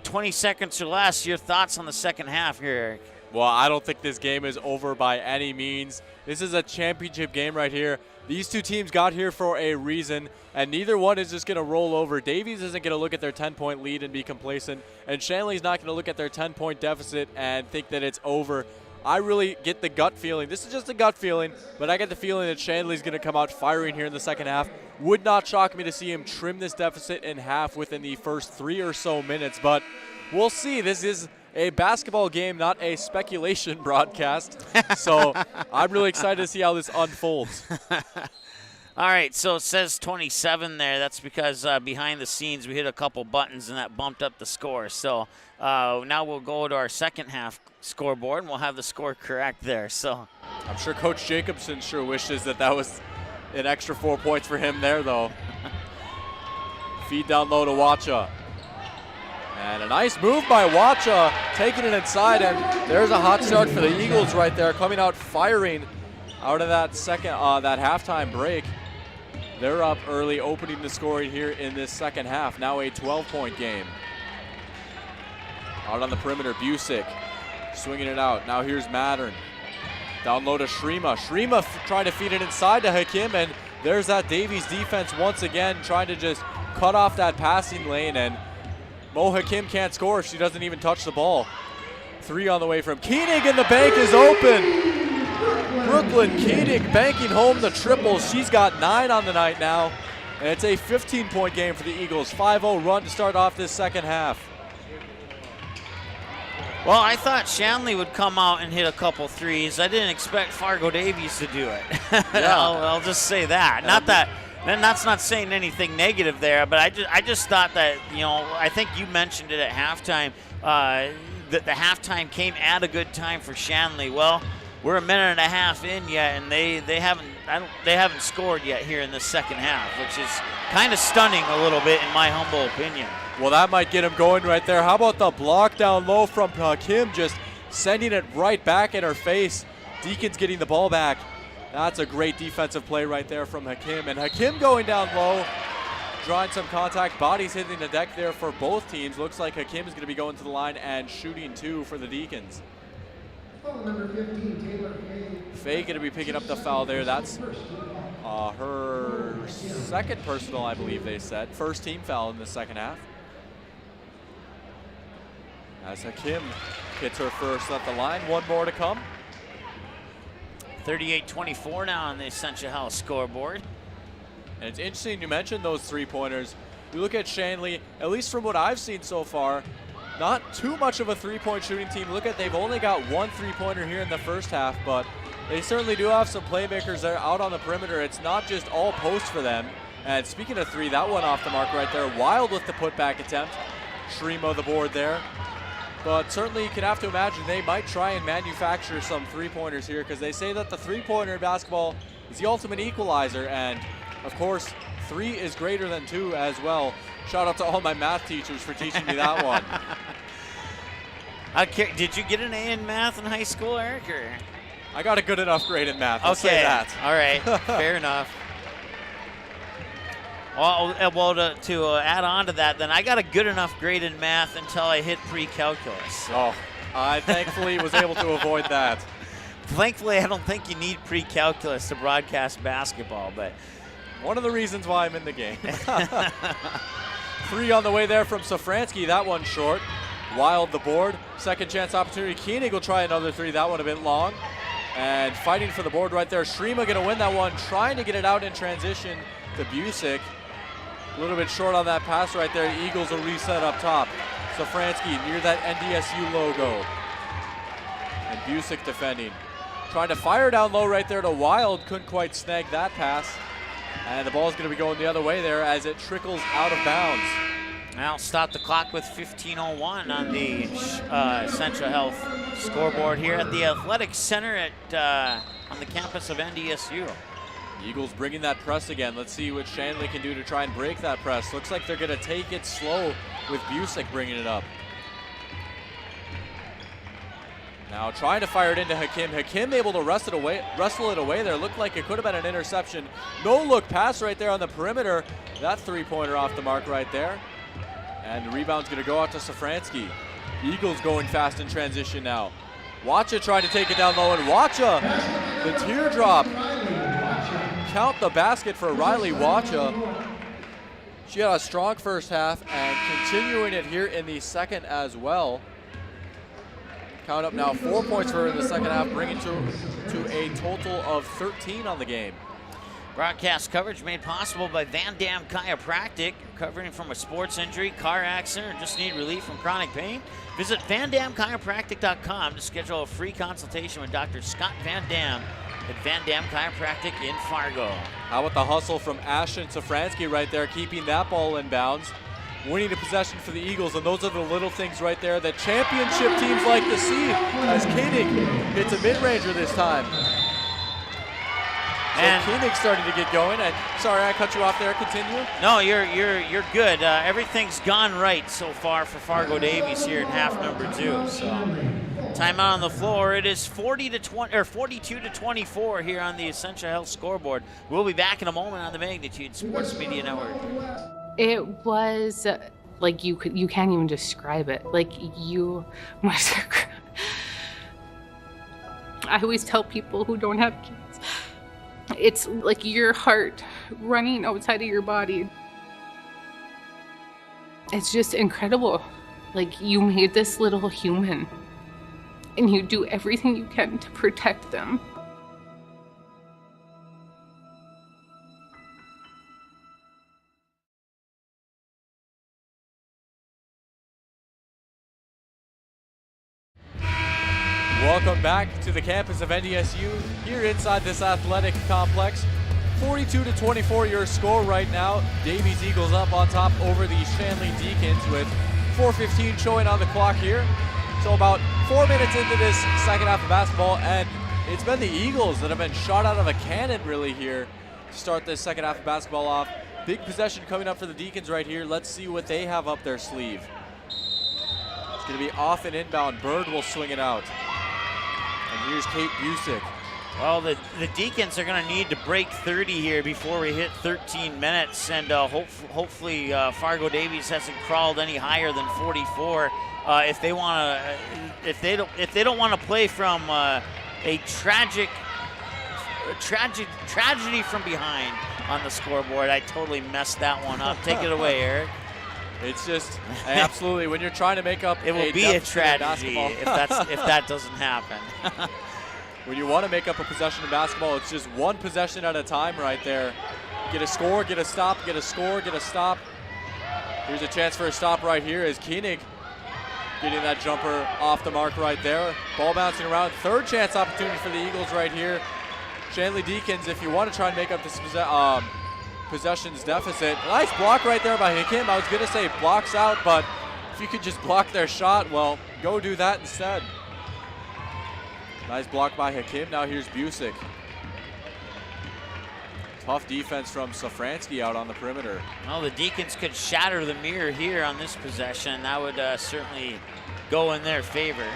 20 seconds or less. Your thoughts on the second half here, Eric?
Well, I don't think this game is over by any means. This is a championship game right here. These two teams got here for a reason, and neither one is just going to roll over. Davies isn't going to look at their 10-point lead and be complacent, and Shanley's not going to look at their 10-point deficit and think that it's over. I really get the gut feeling. This is just a gut feeling, but I get the feeling that Shanley's going to come out firing here in the second half. Would not shock me to see him trim this deficit in half within the first 3 or so minutes, but we'll see. This is a basketball game, not a speculation broadcast. So I'm really excited to see how this unfolds.
All right, so it says 27 there. That's because behind the scenes we hit a couple buttons and that bumped up the score. So now we'll go to our second half scoreboard and we'll have the score correct there. So
I'm sure Coach Jacobson sure wishes that was an extra 4 points for him there, though. Feed down low to Wacha. And a nice move by Wacha, taking it inside, and there's a hot start for the Eagles right there, coming out firing out of that that halftime break. They're up early, opening the scoring here in this second half. Now a 12-point game. Out on the perimeter, Busick swinging it out. Now here's Mattern. Down low to Shrima. Shrima trying to feed it inside to Hakim, and there's that Davies defense once again trying to just cut off that passing lane, and Mo Hakim can't score if she doesn't even touch the ball. 3 on the way from Koenig, and the bank is open. Brooklyn Koenig banking home the triple. She's got 9 on the night now, and it's a 15-point game for the Eagles. 5-0 run to start off this second half.
Well, I thought Shanley would come out and hit a couple threes. I didn't expect Fargo Davies to do it.
Yeah.
I'll just say that. Not that. And that's not saying anything negative there, but I just thought that, I think you mentioned it at halftime, that the halftime came at a good time for Shanley. Well, we're a minute and a half in yet, and they haven't scored yet here in the second half, which is kind of stunning a little bit in my humble opinion.
Well, that might get him going right there. How about the block down low from Kim, just sending it right back in her face. Deacons getting the ball back. That's a great defensive play right there from Hakim. And Hakim going down low, drawing some contact. Bodies hitting the deck there for both teams. Looks like Hakim is going to be going to the line and shooting 2 for the Deacons.
Number 15, Taylor
Faye going to be picking up the foul there. That's her second personal, I believe they said. First team foul in the second half. As Hakim hits her first at the line. 1 more to come.
38-24 now on the Essentia House scoreboard.
And it's interesting you mentioned those 3-pointers. You look at Shanley, at least from what I've seen so far, not too much of a 3-point shooting team. Look at, they've only got 1 3-pointer here in the first half, but they certainly do have some playmakers there out on the perimeter. It's not just all post for them. And speaking of 3, that one off the mark right there. Wild with the putback attempt. Shrimo the board there. But certainly you can have to imagine they might try and manufacture some 3-pointers here, because they say that the 3-pointer in basketball is the ultimate equalizer, and of course 3 is greater than 2 as well. Shout out to all my math teachers for teaching me that one.
Okay, did you get an A in math in high school, Eric? Or?
I got a good enough grade in math. I'll say that.
All right, fair enough. Well, to add on to that, then I got a good enough grade in math until I hit pre-calculus.
Oh, I thankfully was able to avoid that.
Thankfully, I don't think you need pre-calculus to broadcast basketball, but
one of the reasons why I'm in the game. 3 on the way there from Safransky. That one short. Wild the board. Second chance opportunity. Koenig will try another 3. That one a bit long. And fighting for the board right there. Shrima going to win that one. Trying to get it out in transition to Busick. A little bit short on that pass right there. The Eagles will reset up top. Safransky near that NDSU logo. And Busick defending. Trying to fire down low right there to Wild. Couldn't quite snag that pass. And the ball is going to be going the other way there as it trickles out of bounds.
Now stop the clock with 15:01 on the Central Health scoreboard here at the Athletic Center on the campus of NDSU.
Eagles bringing that press again. Let's see what Shanley can do to try and break that press. Looks like they're going to take it slow with Busick bringing it up. Now trying to fire it into Hakim. Hakim able to wrestle it away there. Looked like it could have been an interception. No look pass right there on the perimeter. That three-pointer off the mark right there. And the rebound's going to go out to Safransky. Eagles going fast in transition now. Wacha trying to take it down low, and Wacha, the teardrop. Count the basket for Riley Wacha. She had a strong first half and continuing it here in the second as well. Count up now 4 points for her in the second half, bringing to a total of 13 on the game.
Broadcast coverage made possible by Van Dam Chiropractic. Recovering from a sports injury, car accident, or just need relief from chronic pain? Visit VanDamChiropractic.com to schedule a free consultation with Dr. Scott Van Dam at Van Dam Chiropractic in Fargo.
How about the hustle from Ashton Safransky right there, keeping that ball in bounds. Winning a possession for the Eagles, and those are the little things right there that championship teams like to see, as Koenig hits a mid-ranger this time. And so Koenig's starting to get going. And sorry, I cut you off there. Continue.
No, you're good. Everything's gone right so far for Fargo Davies here in half number 2. So timeout on the floor. It is 42 to 24 here on the Essentia Health scoreboard. We'll be back in a moment on the Magnitude Sports Media Network.
It was like you can't even describe it. Like you must. I always tell people who don't have kids, it's like your heart running outside of your body. It's just incredible. Like you made this little human, and you do everything you can to protect them.
Welcome back to the campus of NDSU here inside this athletic complex. 42 to 24 your score right now. Davies Eagles up on top over the Shanley Deacons with 4:15 showing on the clock here. So about 4 minutes into this second half of basketball, and it's been the Eagles that have been shot out of a cannon really here to start this second half of basketball off. Big possession coming up for the Deacons right here. Let's see what they have up their sleeve. It's going to be off and inbound. Bird will swing it out. And here's Kate Busick.
Well, the Deacons are going to need to break 30 here before we hit 13 minutes, and hopefully Fargo Davies hasn't crawled any higher than 44. If they don't want to play from a tragedy from behind on the scoreboard. I totally messed that one up. Take it away, Eric.
It's just absolutely when you're trying to make up.
It will be a tragedy if that doesn't happen.
When you want to make up a possession in basketball, it's just one possession at a time right there. Get a score, get a stop, get a score, get a stop. Here's a chance for a stop right here as Koenig getting that jumper off the mark right there. Ball bouncing around. Third chance opportunity for the Eagles right here. Shanley Deacons, if you want to try and make up this possessions deficit. Nice block right there by Hakim. I was going to say blocks out, but if you could just block their shot, well, go do that instead. Nice block by Hakim. Now here's Busick. Tough defense from Safransky out on the perimeter.
Well, the Deacons could shatter the mirror here on this possession. That would certainly go in their favor.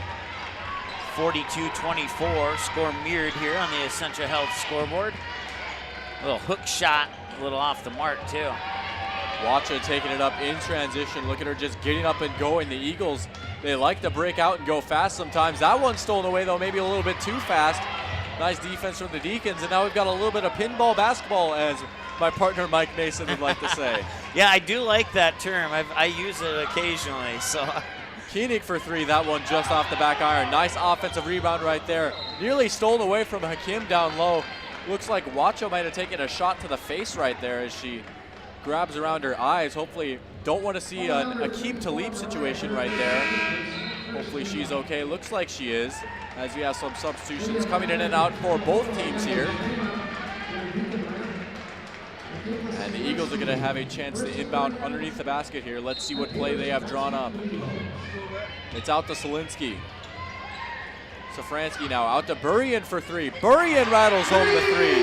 42-24, score mirrored here on the Essentia Health scoreboard. A little hook shot, a little off the mark too.
Wacha taking it up in transition. Look at her just getting up and going. The Eagles, they like to break out and go fast sometimes. That one's stolen away though, maybe a little bit too fast. Nice defense from the Deacons, and now we've got a little bit of pinball basketball, as my partner Mike Mason would like to say.
Yeah, I do like that term. I use it occasionally. So.
Koenig for three, that one just off the back iron. Nice offensive rebound right there. Nearly stolen away from Hakim down low. Looks like Wacha might have taken a shot to the face right there as she grabs around her eyes. Hopefully, don't want to see a keep to leap situation right there. Hopefully she's okay. Looks like she is, as we have some substitutions coming in and out for both teams here. And the Eagles are going to have a chance to inbound underneath the basket here. Let's see what play they have drawn up. It's out to Solinsky. Safransky now out to Burian for three. Burian rattles home the three.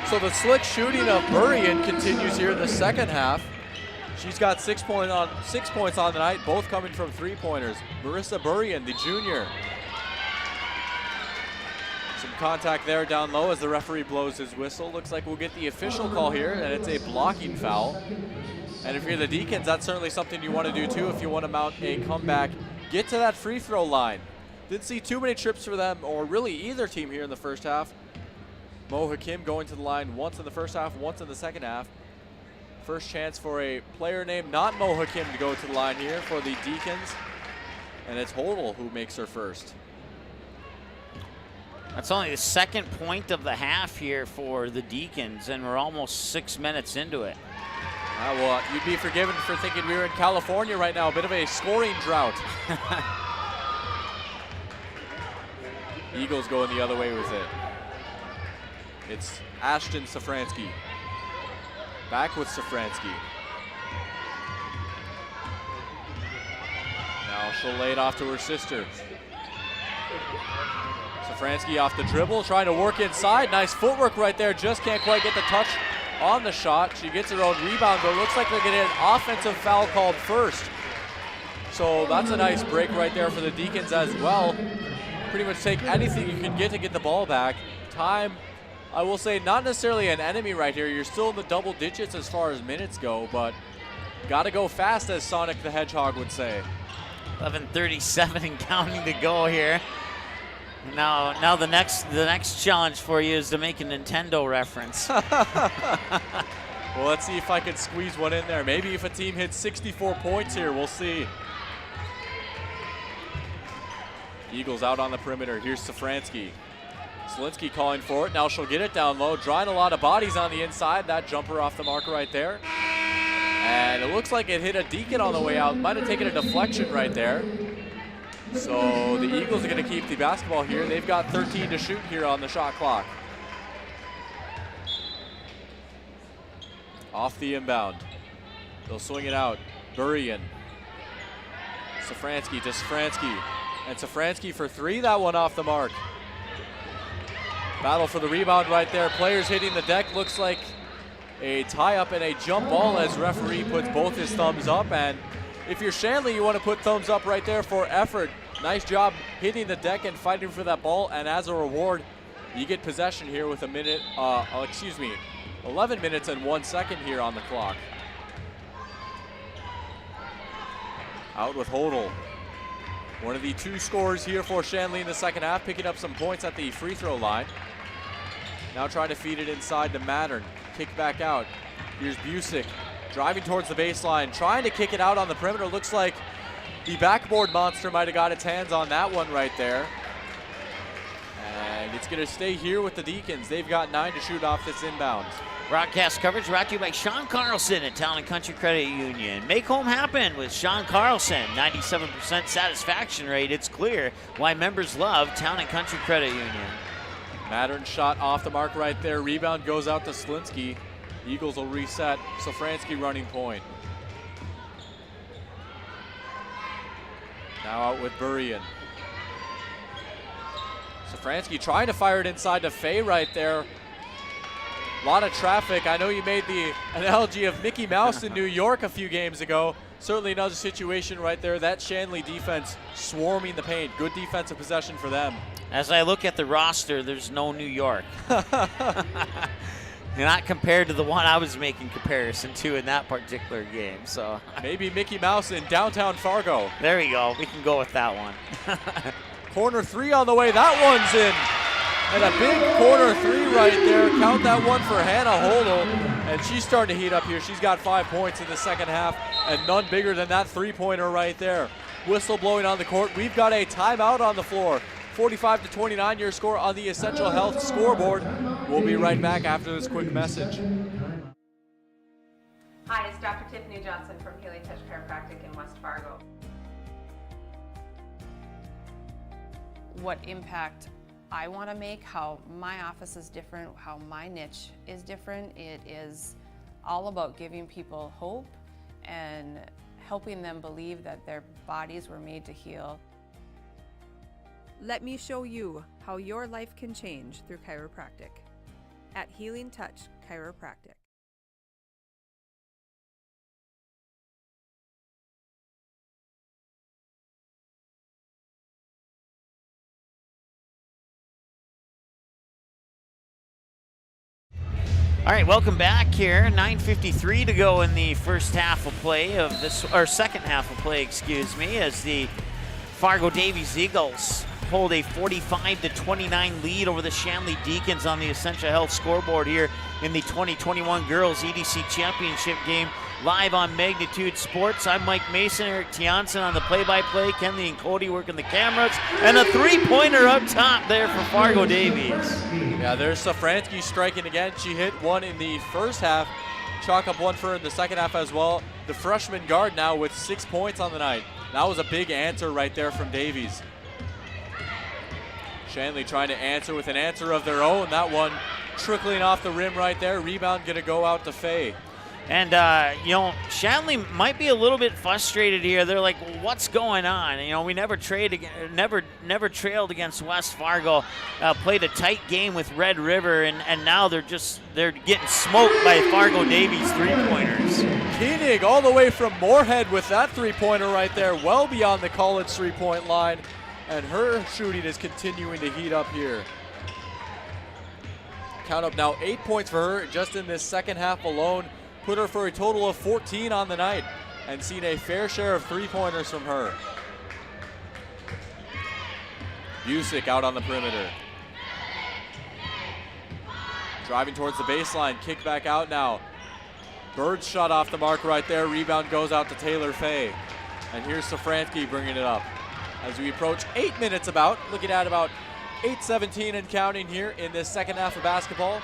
So the slick shooting of Burrian continues here in the second half. She's got 6 points on the night, both coming from three-pointers. Marissa Burrian, the junior. Some contact there down low as the referee blows his whistle. Looks like we'll get the official call here, and it's a blocking foul. And if you're the Deacons, that's certainly something you want to do too if you want to mount a comeback. Get to that free throw line. Didn't see too many trips for them, or really either team here in the first half. Mo Hakim going to the line once in the first half, once in the second half. First chance for a player named not Mo Hakim to go to the line here for the Deacons. And it's Hodel who makes her first.
That's only the second point of the half here for the Deacons, and we're almost 6 minutes into it.
Well, you'd be forgiven for thinking we were in California right now, a bit of a scoring drought. Eagles going the other way with it. It's Ashton Safransky. Back with Safransky. Now she'll lay it off to her sister. Safransky off the dribble, trying to work inside. Nice footwork right there, just can't quite get the touch on the shot. She gets her own rebound, but it looks like they're getting an offensive foul called first. So that's a nice break right there for the Deacons as well. Pretty much take anything you can get to get the ball back. Time, I will say, not necessarily an enemy right here. You're still in the double digits as far as minutes go, but gotta go fast, as Sonic the Hedgehog would say.
11:37 and counting to go here. Now the next challenge for you is to make a Nintendo reference.
Well, let's see if I can squeeze one in there. Maybe if a team hits 64 points here, we'll see. Eagles out on the perimeter. Here's Safransky. Slinsky calling for it. Now she'll get it down low, drawing a lot of bodies on the inside. That jumper off the mark right there. And it looks like it hit a Deacon on the way out. Might have taken a deflection right there. So the Eagles are going to keep the basketball here. They've got 13 to shoot here on the shot clock. Off the inbound. They'll swing it out. Burrian. Safransky to Safransky. And Safransky for three. That one off the mark. Battle for the rebound right there. Players hitting the deck. Looks like a tie-up and a jump ball as referee puts both his thumbs up. And if you're Shanley, you want to put thumbs up right there for effort. Nice job hitting the deck and fighting for that ball. And as a reward, you get possession here with 11 minutes and 1 second here on the clock. Out with Hodel. One of the two scorers here for Shanley in the second half, picking up some points at the free throw line. Now trying to feed it inside to Mattern. Kick back out. Here's Busick driving towards the baseline, trying to kick it out on the perimeter. Looks like the backboard monster might have got its hands on that one right there. And it's going to stay here with the Deacons. They've got 9 to shoot off this inbound.
Broadcast coverage brought to you by Sean Carlson at Town and Country Credit Union. Make home happen with Sean Carlson. 97% satisfaction rate. It's clear why members love Town and Country Credit Union.
Mattern shot off the mark right there. Rebound goes out to Slinsky. Eagles will reset. Safransky running point. Now out with Burrian. Safransky trying to fire it inside to Faye right there. A lot of traffic. I know you made the analogy of Mickey Mouse in New York a few games ago. Certainly another situation right there. That Shanley defense swarming the paint. Good defensive possession for them.
As I look at the roster, there's no New York. Not compared to the one I was making comparison to in that particular game. So
maybe Mickey Mouse in downtown Fargo.
There we go. We can go with that one.
Corner three on the way. That one's in. And a big corner three right there. Count that one for Hannah Hodel. And she's starting to heat up here. She's got 5 points in the second half, and none bigger than that three-pointer right there. Whistle blowing on the court. We've got a timeout on the floor. 45-29 your score on the Essential Health scoreboard. We'll be right back after this quick message.
Hi, it's Dr. Tiffany Johnson from Healing Touch Chiropractic in West Fargo.
What impact I want to make, how my office is different, how my niche is different. It is all about giving people hope and helping them believe that their bodies were made to heal.
Let me show you how your life can change through chiropractic. at Healing Touch Chiropractic.
All right, welcome back here. 9:53 to go in the first half of play of this, or second half of play, excuse me, as the Fargo Davies Eagles hold a 45-29 lead over the Shanley Deacons on the Essentia Health scoreboard here in the 2021 Girls EDC Championship game, live on Magnitude Sports. I'm Mike Mason, Eric Tianson on the play-by-play, Kenley and Cody working the cameras, and a three-pointer up top there for Fargo Davies.
Yeah, there's Safransky striking again. She hit one in the first half. Chalk up one for her in the second half as well. The freshman guard now with 6 points on the night. That was a big answer right there from Davies. Shanley trying to answer with an answer of their own. That one trickling off the rim right there. Rebound gonna go out to Faye.
And, you know, Shanley might be a little bit frustrated here. They're like, what's going on? You know, we never trailed against West Fargo, played a tight game with Red River, and now they're getting smoked by Fargo Davies three-pointers.
Koenig all the way from Moorhead with that three-pointer right there, well beyond the college three-point line. And her shooting is continuing to heat up here. Count up now 8 points for her just in this second half alone. Put her for a total of 14 on the night and seen a fair share of three-pointers from her. Busick out on the perimeter. Driving towards the baseline, kick back out now. Bird's shot off the mark right there. Rebound goes out to Taylor Faye. And here's Safransky bringing it up. As we approach 8 minutes looking at about 8:17 and counting here in this second half of basketball.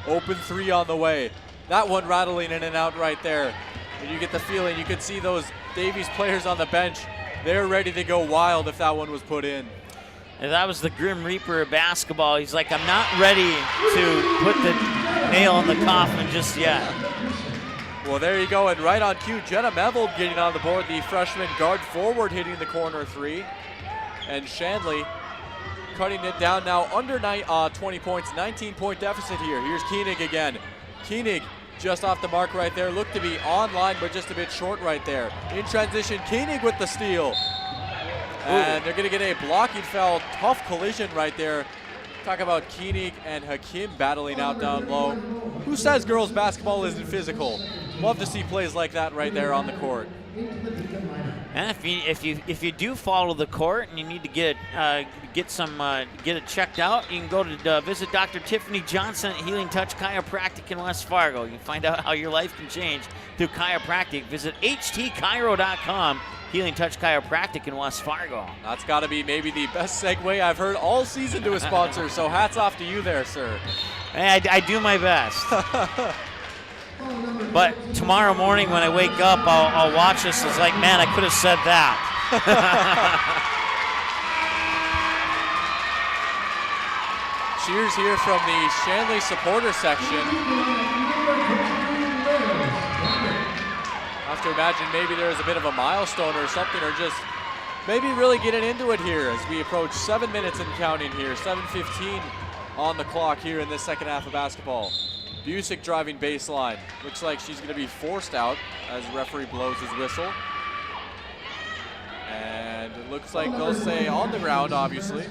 Open three on the way. That one rattling in and out right there. And you get the feeling, you could see those Davies players on the bench. They're ready to go wild if that one was put in.
And that was the Grim Reaper of basketball. He's like, I'm not ready to put the nail in the coffin just yet.
Well, there you go, and right on cue, Jenna Mevold getting on the board, the freshman guard forward hitting the corner three. And Shanley cutting it down now under 20 points, 19-point deficit here. Here's Koenig again. Koenig just off the mark right there, looked to be online, but just a bit short right there. In transition, Koenig with the steal. And they're gonna get a blocking foul, tough collision right there. Talk about Koenig and Hakim battling out down low. Who says girls basketball isn't physical? Love to see plays like that right there on the court.
And if you do follow the court and you need to get it checked out, you can go to visit Dr. Tiffany Johnson at Healing Touch Chiropractic in West Fargo. You can find out how your life can change through chiropractic. Visit htchiro.com. Healing Touch Chiropractic in West Fargo.
That's got to be maybe the best segue I've heard all season to a sponsor, so hats off to you there, sir.
Hey, I do my best. But tomorrow morning when I wake up, I'll watch this. It's like, man, I could have said that.
Cheers here from the Shanley supporter section. I have to imagine maybe there's a bit of a milestone or something, or just maybe really getting into it here as we approach 7 minutes and counting here. 7:15 on the clock here in this second half of basketball. Busick driving baseline. Looks like she's going to be forced out as the referee blows his whistle. And it looks like they'll say on the ground, obviously.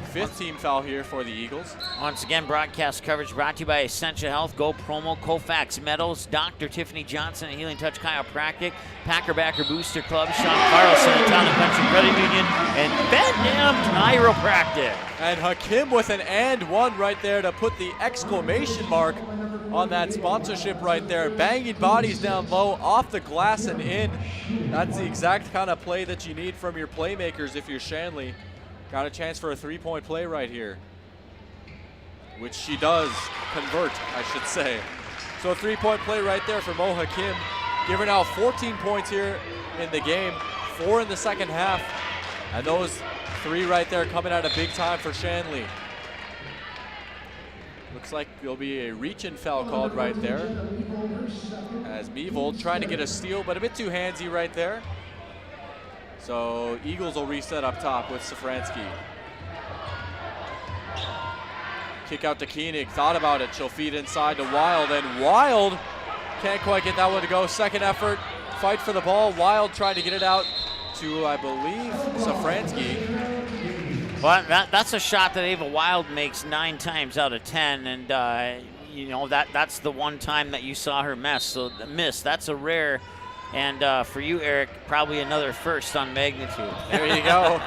Fifth team foul here for the Eagles.
Once again, broadcast coverage brought to you by Essentia Health, Go Promo, Colfax Meadows, Dr. Tiffany Johnson at Healing Touch Chiropractic, Packer Backer Booster Club, Sean Carlson at Town and Country Credit Union, and Ben Dam Chiropractic.
And Hakim with an and one right there to put the exclamation mark on that sponsorship right there. Banging bodies down low, off the glass and in. That's the exact kind of play that you need from your playmakers if you're Shanley. Got a chance for a three-point play right here, which she does convert, I should say. So a three-point play right there for Mo Hakim, giving out 14 points here in the game, 4 in the second half, and those 3 right there coming out a big time for Shanley. Looks like there'll be a reach-in foul called right there, as Mevold trying to get a steal, but a bit too handsy right there. So Eagles will reset up top with Safransky. Kick out to Koenig, thought about it. She'll feed inside to Wild, and Wild can't quite get that one to go. Second effort, fight for the ball. Wild trying to get it out to, I believe, Safransky.
Well, that's a shot that Ava Wild makes 9 times out of 10, and you know that's the one time that you saw her miss. So that's a rare, and for you, Eric, probably another first on magnitude.
There you go.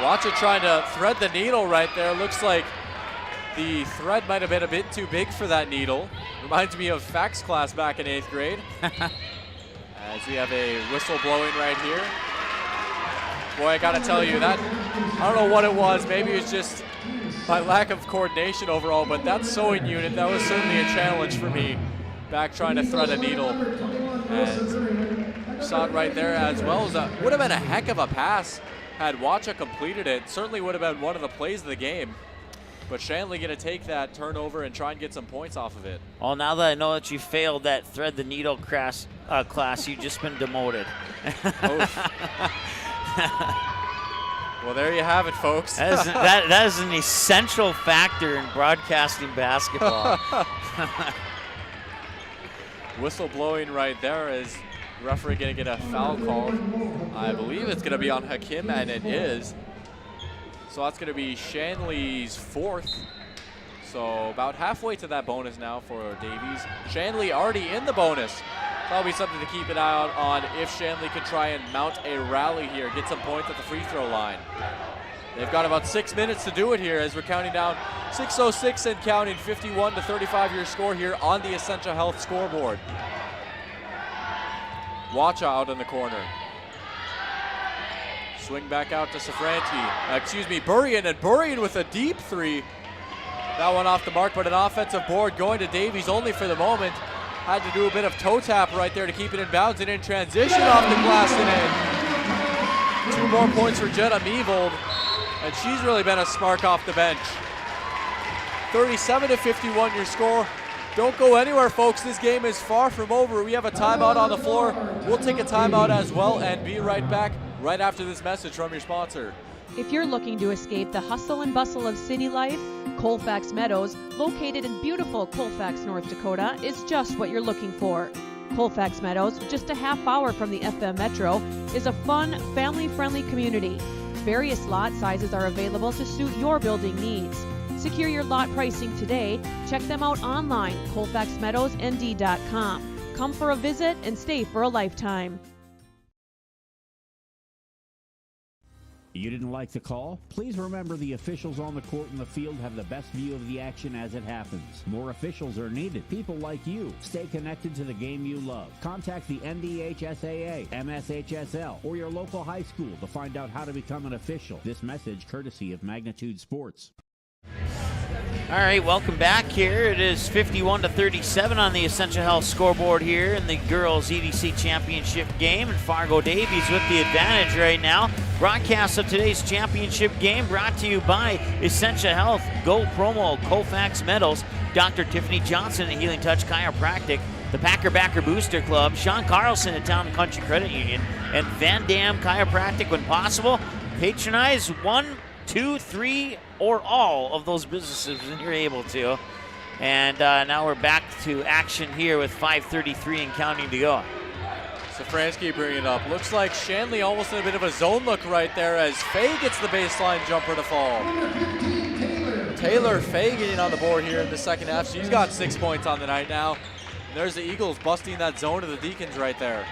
Watch it trying to thread the needle right there. Looks like the thread might have been a bit too big for that needle. Reminds me of fax class back in 8th grade. As we have a whistle blowing right here. Boy, I gotta tell you, that, I don't know what it was. Maybe it's just my lack of coordination overall, but that sewing unit, that was certainly a challenge for me back trying to thread a needle. And saw it right there as well. Would have been a heck of a pass had Wacha completed it. Certainly would have been one of the plays of the game. But Shanley going to take that turnover and try and get some points off of it.
Well, now that I know that you failed that thread the needle class, you've just been demoted.
Well, there you have it, folks.
That is an essential factor in broadcasting basketball.
Whistle blowing right there as the referee going to get a foul called. I believe it's going to be on Hakim, and it is. So that's going to be Shanley's 4th. So about halfway to that bonus now for Davies. Shanley already in the bonus. Probably something to keep an eye out on if Shanley can try and mount a rally here, get some points at the free throw line. They've got about 6 minutes to do it here as we're counting down 6:06 and counting. 51 to 35 your score here on the Essentia Health scoreboard. Wacha out in the corner. Swing back out to Safransky. Burrian, and Burrian with a deep 3. That one off the mark, but an offensive board going to Davies only for the moment. Had to do a bit of toe tap right there to keep it in bounds, and in transition off the glass and in. 2 more points for Jenna Meevold, and she's really been a spark off the bench. 37 to 51 your score. Don't go anywhere, folks. This game is far from over. We have a timeout on the floor. We'll take a timeout as well and be right back right after this message from your sponsor.
If you're looking to escape the hustle and bustle of city life, Colfax Meadows, located in beautiful Colfax, North Dakota, is just what you're looking for. Colfax Meadows, just a half hour from the FM Metro, is a fun, family-friendly community. Various lot sizes are available to suit your building needs. Secure your lot pricing today. Check them out online, colfaxmeadowsnd.com. Come for a visit and stay for a lifetime.
You didn't like the call? Please remember the officials on the court and the field have the best view of the action as it happens. More officials are needed. People like you. Stay connected to the game you love. Contact the NDHSAA, MSHSL, or your local high school to find out how to become an official. This message courtesy of Magnitude Sports.
All right, welcome back here. It is 51 to 37 on the Essentia Health scoreboard here in the girls EDC championship game, and Fargo Davies with the advantage right now. Broadcast of today's championship game brought to you by Essentia Health, Go Promo, Colfax Meadows, Dr. Tiffany Johnson at Healing Touch Chiropractic, the Packer Backer Booster Club, Sean Carlson at Town and Country Credit Union, and Van Dam Chiropractic when possible. Patronize 1, 2, 3, or all of those businesses when you're able to. And now we're back to action here with 5:33 and counting to go.
Safransky bringing it up. Looks like Shanley almost in a bit of a zone look right there as Faye gets the baseline jumper to fall. Taylor Faye getting on the board here in the second half. She's got 6 points on the night now. And there's the Eagles busting that zone of the Deacons right there.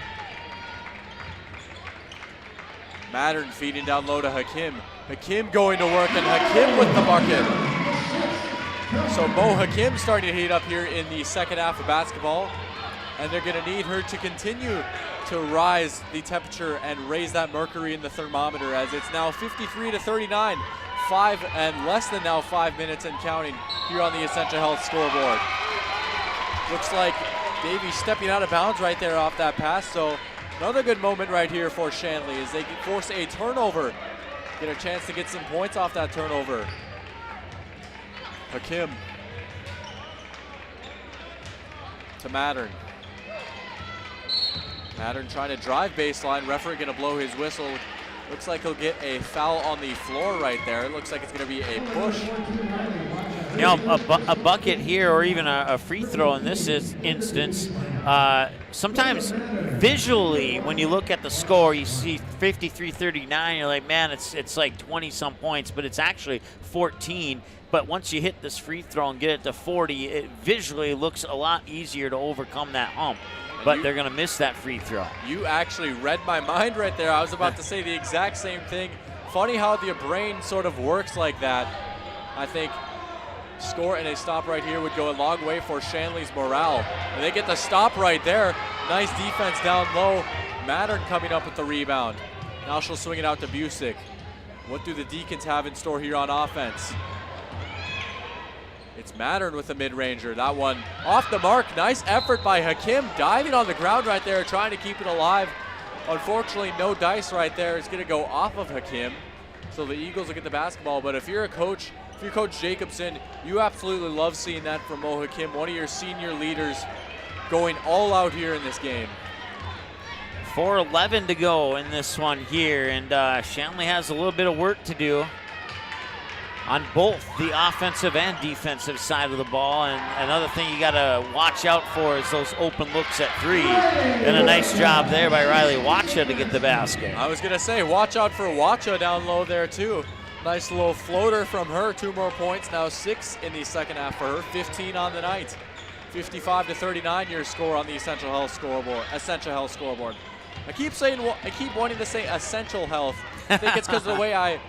Mattern feeding down low to Hakim. Hakim going to work, and Hakim with the bucket. So Mo Hakim starting to heat up here in the second half of basketball, and they're going to need her to continue to rise the temperature and raise that mercury in the thermometer as it's now 53 to 39, less than 5 minutes and counting here on the Essentia Health scoreboard. Looks like Davies stepping out of bounds right there off that pass, so another good moment right here for Shanley as they force a turnover. Get a chance to get some points off that turnover. Hakim to Mattern. Mattern trying to drive baseline. Referee going to blow his whistle. Looks like he'll get a foul on the floor right there. It looks like it's going to be a push.
You know, a bucket here or even a free throw in this instance, sometimes visually when you look at the score, you see 53-39, you're like, man, it's like 20-some points, but it's actually 14. But once you hit this free throw and get it to 40, it visually looks a lot easier to overcome that hump. But they're going to miss that free throw.
You actually read my mind right there. I was about to say the exact same thing. Funny how your brain sort of works like that. I think score and a stop right here would go a long way for Shanley's morale. And they get the stop right there. Nice defense down low. Mattern coming up with the rebound. Now she'll swing it out to Busick. What do the Deacons have in store here on offense? It's Mattern with the mid-ranger. That one off the mark. Nice effort by Hakim, diving on the ground right there, trying to keep it alive. Unfortunately, no dice right there. It's going to go off of Hakim. So the Eagles will get the basketball. But if you're a coach, if you're Coach Jacobson, you absolutely love seeing that from Mo Hakim, one of your senior leaders, going all out here in this game.
4:11 to go in this one here, and Shanley has a little bit of work to do on both the offensive and defensive side of the ball. And another thing you got to watch out for is those open looks at three. And a nice job there by Riley Wacha to get the basket.
I was going to say, watch out for Wacha down low there too. Nice little floater from her. 2 more points, now 6 in the second half for her. 15 on the night. 55-39 your score on the Essential Health scoreboard. I keep wanting to say Essential Health. I think it's because of the way I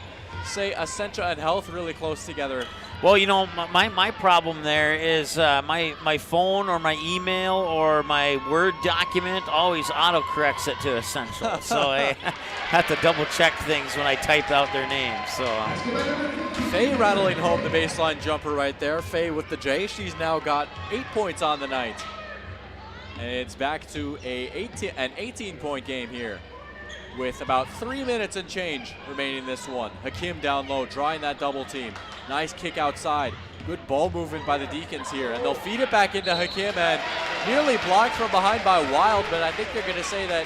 say Essentia and Health really close together.
Well, you know, my problem there is my phone or my email or my Word document always autocorrects it to Essential. So I have to double check things when I type out their names. So
Faye rattling home the baseline jumper right there. Faye with the J. She's now got 8 points on the night. And it's back to an 18-point game here, with about 3 minutes and change remaining in this one. Hakim down low, drawing that double team. Nice kick outside. Good ball movement by the Deacons here. And they'll feed it back into Hakim, and nearly blocked from behind by Wild, but I think they're going to say that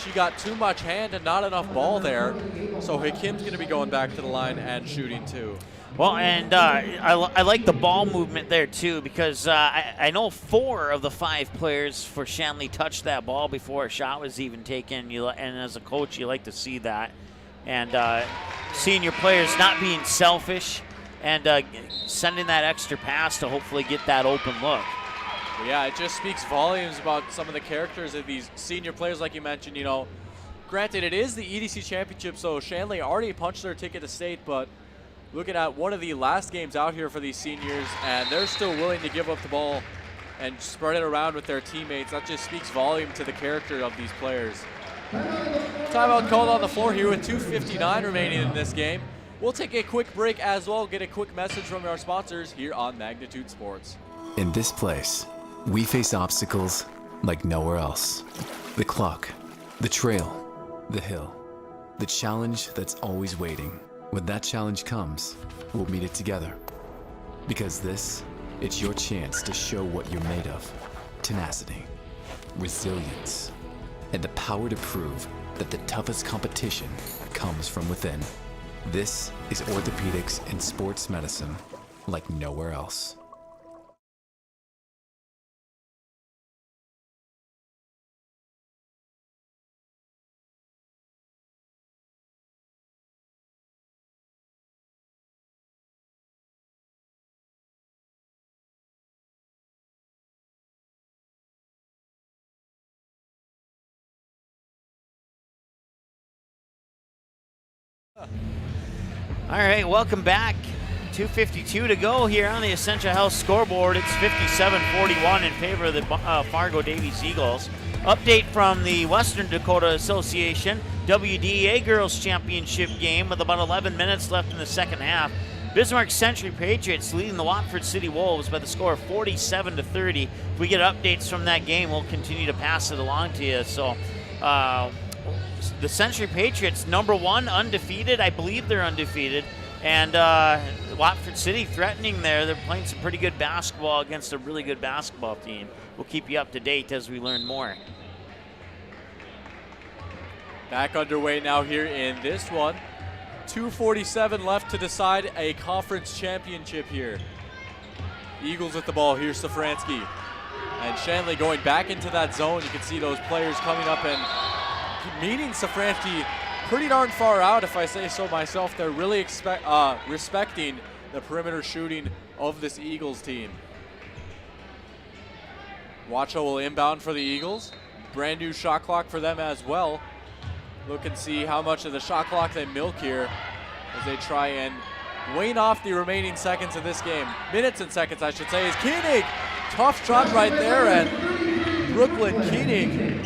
she got too much hand and not enough ball there. So Hakim's going to be going back to the line and shooting too.
Well, and I like the ball movement there too, because I know 4 of the 5 players for Shanley touched that ball before a shot was even taken. And as a coach, you like to see that. And seeing your players not being selfish and sending that extra pass to hopefully get that open look.
Yeah, it just speaks volumes about some of the characters of these senior players, like you mentioned. You know, granted, it is the EDC championship, so Shanley already punched their ticket to state, but looking at one of the last games out here for these seniors, and they're still willing to give up the ball and spread it around with their teammates. That just speaks volume to the character of these players. Timeout called on the floor here with 2:59 remaining in this game. We'll take a quick break as well, get a quick message from our sponsors here on Magnitude Sports.
In this place, we face obstacles like nowhere else. The clock, the trail, the hill, the challenge that's always waiting. When that challenge comes, we'll meet it together. Because it's your chance to show what you're made of. Tenacity, resilience, and the power to prove that the toughest competition comes from within. This is orthopedics and sports medicine like nowhere else.
All right, welcome back. 2:52 to go here on the Essentia Health scoreboard. It's 57-41 in favor of the Fargo Davies Eagles. Update from the Western Dakota Association WDA Girls Championship game with about 11 minutes left in the second half. Bismarck Century Patriots leading the Watford City Wolves by the score of 47-30. If we get updates from that game, we'll continue to pass it along to you. So the Century Patriots, #1, undefeated. I believe they're undefeated. And Watford City threatening there. They're playing some pretty good basketball against a really good basketball team. We'll keep you up to date as we learn more.
Back underway now here in this one. 2:47 left to decide a conference championship here. Eagles with the ball. Here's Safransky. And Shanley going back into that zone. You can see those players coming up and meeting Safransky pretty darn far out, if I say so myself. They're really respecting the perimeter shooting of this Eagles team. Wacho will inbound for the Eagles. Brand new shot clock for them as well. Look and see how much of the shot clock they milk here as they try and wane off the remaining seconds of this game. Minutes and seconds, I should say, is Koenig. Tough shot right there, and Brooklyn Koenig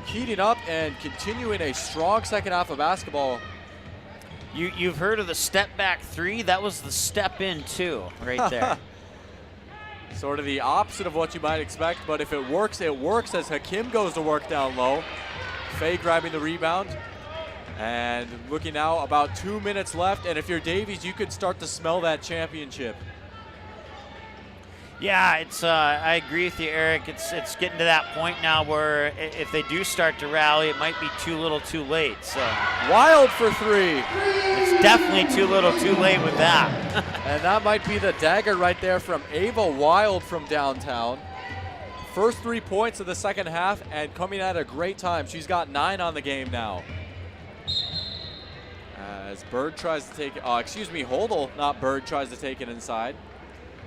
heating up and continuing a strong second half of basketball.
You've heard of the step back three? That was the step in two right there.
Sort of the opposite of what you might expect, but if it works as Hakim goes to work down low. Faye grabbing the rebound. And looking now, about 2 minutes left, and if you're Davies, you could start to smell that championship.
Yeah, it's. I agree with you, Eric. It's getting to that point now where if they do start to rally, it might be too little, too late. So
Wild for three.
It's definitely too little, too late with that.
And that might be the dagger right there from Ava Wild from downtown. First 3 points of the second half, and coming at a great time. She's got 9 on the game now. As Bird tries to take it, Holdle, not Bird, tries to take it inside.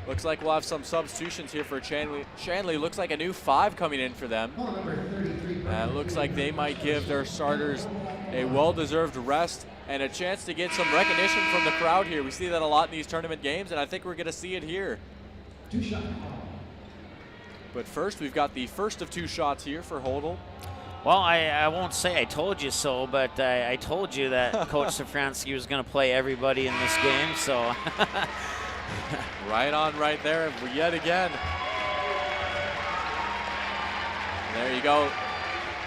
Looks like we'll have some substitutions here for Shanley. Looks like a new 5 coming in for them. It looks like they might give their starters a well-deserved rest and a chance to get some recognition from the crowd here. We see that a lot in these tournament games, and I think we're going to see it here. But first, we've got the first of 2 shots here for Holdle.
Well, I won't say I told you so, but I told you that Coach Safransky was going to play everybody in this game, so.
Right on right there, yet again. There you go.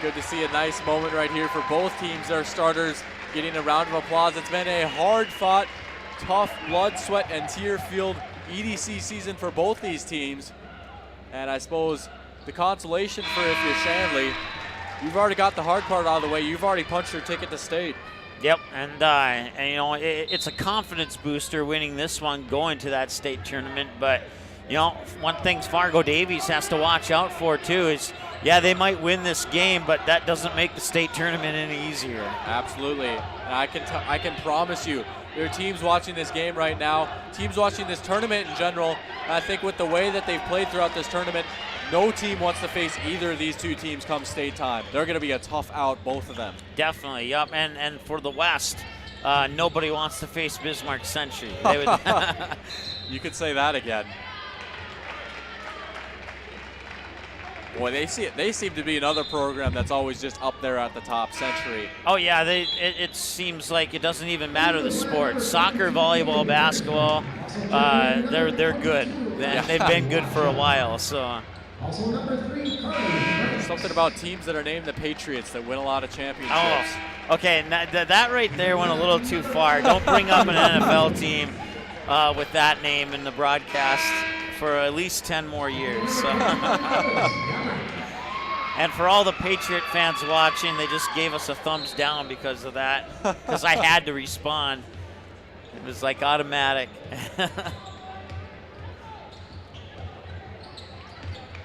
Good to see a nice moment right here for both teams. Their starters getting a round of applause. It's been a hard-fought, tough, blood, sweat, and tear-filled EDC season for both these teams. And I suppose the consolation for if you're Shanley, you've already got the hard part out of the way. You've already punched your ticket to state.
Yep, and you know, it's a confidence booster winning this one, going to that state tournament. But you know, one thing Fargo Davies has to watch out for too is, yeah, they might win this game, but that doesn't make the state tournament any easier.
Absolutely, and I can promise you, there are teams watching this game right now, teams watching this tournament in general. And I think with the way that they've played throughout this tournament, no team wants to face either of these 2 teams come state time. They're going to be a tough out, both of them.
Definitely, yep. And for the West, nobody wants to face Bismarck Century. They would
You could say that again. Boy, they seem to be another program that's always just up there at the top. Century.
Oh yeah, it seems like it doesn't even matter the sport. Soccer, volleyball, basketball, they're good. They've been good for a while. So.
Also number 3,
Something about teams that are named the Patriots that win a lot of championships.
Oh, okay, that right there went a little too far. Don't bring up an NFL team with that name in the broadcast for at least 10 more years. So. And for all the Patriot fans watching, they just gave us a thumbs down because of that, because I had to respond. It was like automatic.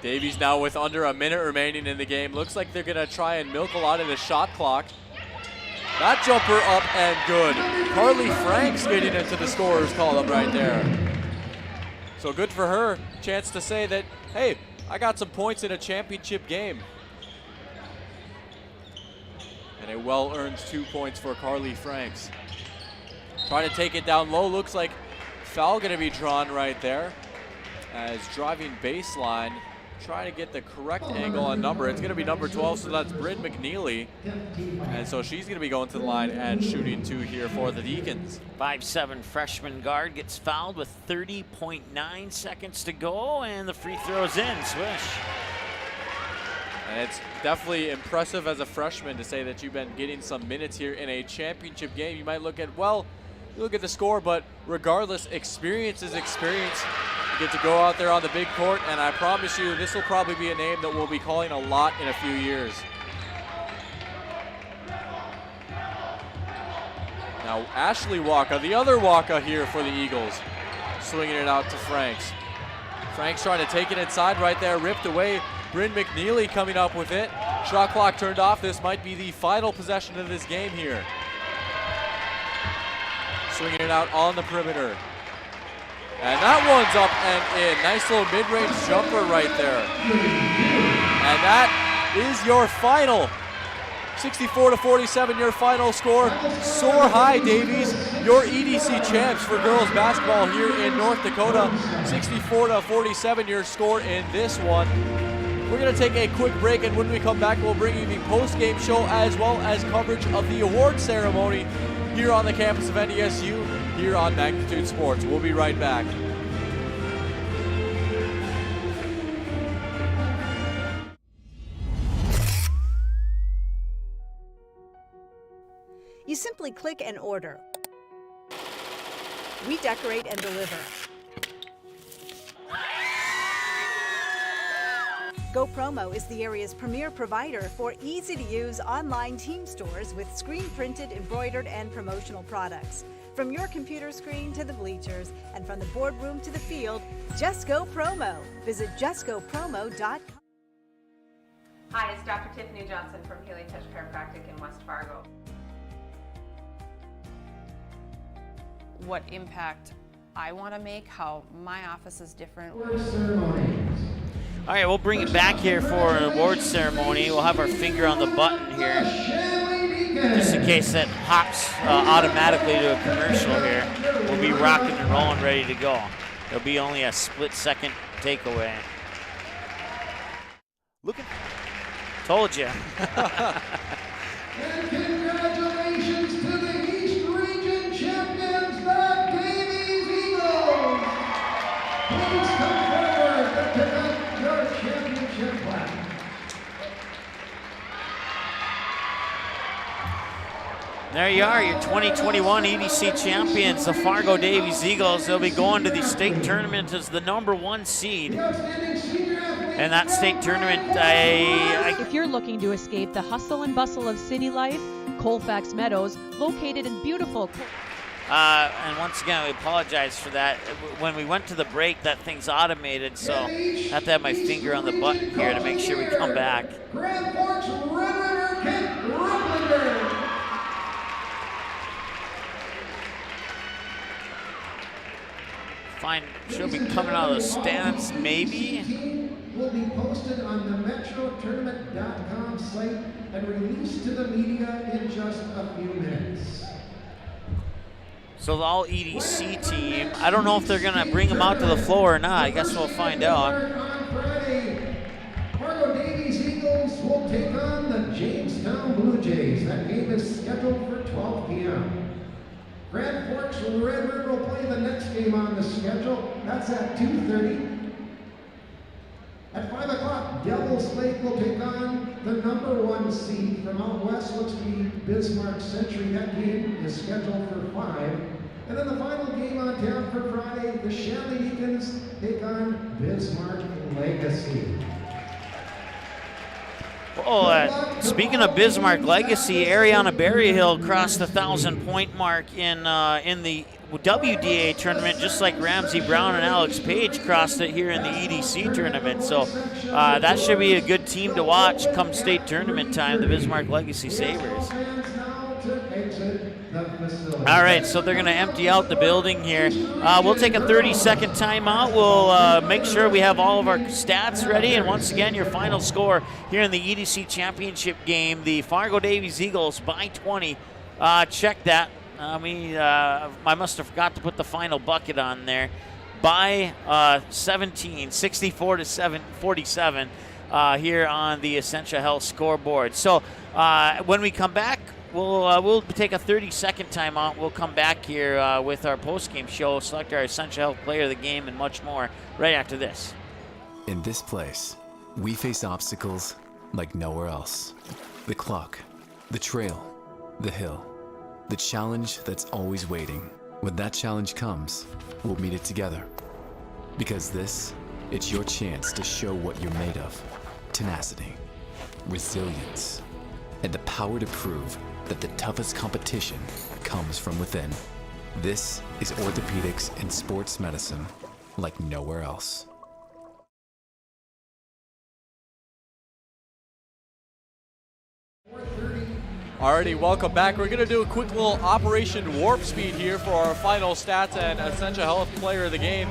Davies now with under a minute remaining in the game. Looks like they're going to try and milk a lot of the shot clock. That jumper up and good. Carly Franks getting into the scorer's column right there. So good for her. Chance to say that, hey, I got some points in a championship game. And a well-earned 2 points for Carly Franks. Trying to take it down low. Looks like foul going to be drawn right there. As driving baseline, trying to get the correct angle on number. It's going to be number 12, so that's Bryn McNeely. And so she's going to be going to the line and shooting 2 here for the Deacons.
5'7" freshman guard gets fouled with 30.9 seconds to go, and the free throw's in. Swish.
And it's definitely impressive as a freshman to say that you've been getting some minutes here in a championship game. You might look at, well, you look at the score, but regardless, experience is experience. You get to go out there on the big court, and I promise you, this will probably be a name that we'll be calling a lot in a few years. Now, Ashley Waka, the other Waka here for the Eagles, swinging it out to Franks. Frank's trying to take it inside right there, ripped away. Bryn McNeely coming up with it. Shot clock turned off. This might be the final possession of this game here. Swinging it out on the perimeter. And that one's up and in. Nice little mid-range jumper right there. And that is your final. 64-47, your final score. Soar high, Davies. Your EDC champs for girls basketball here in North Dakota. 64-47, your score in this one. We're going to take a quick break, and when we come back, we'll bring you the post-game show as well as coverage of the award ceremony here on the campus of NDSU, here on Magnitude Sports. We'll be right back.
You simply click and order. We decorate and deliver. GoPromo is the area's premier provider for easy-to-use online team stores with screen-printed, embroidered, and promotional products. From your computer screen to the bleachers, and from the boardroom to the field, just go promo. Visit justgopromo.com.
Hi, it's Dr. Tiffany Johnson from Healing Touch Chiropractic in West Fargo.
What impact I want to make, how my office is different.
All right, we'll bring it back here for an awards ceremony. We'll have our finger on the button here, just in case that hops automatically to a commercial here. We'll be rocking and rolling, ready to go. There'll be only a split-second takeaway. Told you.
And congratulations to the East Region champions, the Davies Eagles. Please come forward to pick up your championship plaque.
There you are, your 2021 EDC champions, the Fargo Davies Eagles. They'll be going to the state tournament as the #1 seed. And that state tournament,
If you're looking to escape the hustle and bustle of city life, Colfax Meadows, located in beautiful...
and once again, I apologize for that. When we went to the break, that thing's automated, so I have to have my finger on the button here to make sure we come back.
Grand Forks, Red River, Kent, Rutland.
Fine, she'll be coming out of the stands, maybe.
Will be posted on the metrotournament.com site and released to the media in just a few minutes.
So the all EDC team, I don't know if they're gonna bring them out to the floor or not. I guess we'll find out.
On Friday, Fargo Davies Eagles will take on the Jamestown Blue Jays. That game is scheduled for 12 p.m. Grand Forks Red River will play the next game on the schedule. That's at 2:30. At 5 o'clock, Devil's Lake will take on the #1 seed from out west, looks to be Bismarck Century. That game is scheduled for 5. And then the final game on tap for Friday, the Shanley Deacons take on Bismarck Legacy.
Oh, speaking of Bismarck Legacy, Ariana Berryhill crossed the 1,000-point mark in the WDA tournament, just like Ramsey Brown and Alex Page crossed it here in the EDC tournament. So that should be a good team to watch come state tournament time, the Bismarck Legacy Sabres. All right, so they're going to empty out the building here. We'll take a 30-second timeout. We'll make sure we have all of our stats ready. And once again, your final score here in the EDC championship game, the Fargo Davies Eagles by 20. Check that. I must have forgot to put the final bucket on there. By 17, 64-47 here on the Essentia Health scoreboard. So when we come back, we'll take a 30-second timeout. We'll come back here with our post-game show, select our Essentia Health player of the game, and much more right after this.
In this place, we face obstacles like nowhere else. The clock, the trail, the hill. The challenge that's always waiting. When that challenge comes, we'll meet it together. Because it's your chance to show what you're made of. Tenacity, resilience, and the power to prove that the toughest competition comes from within. This is orthopedics and sports medicine like nowhere else.
Alrighty, welcome back. We're going to do a quick little Operation Warp Speed here for our final stats and Essential Health Player of the game.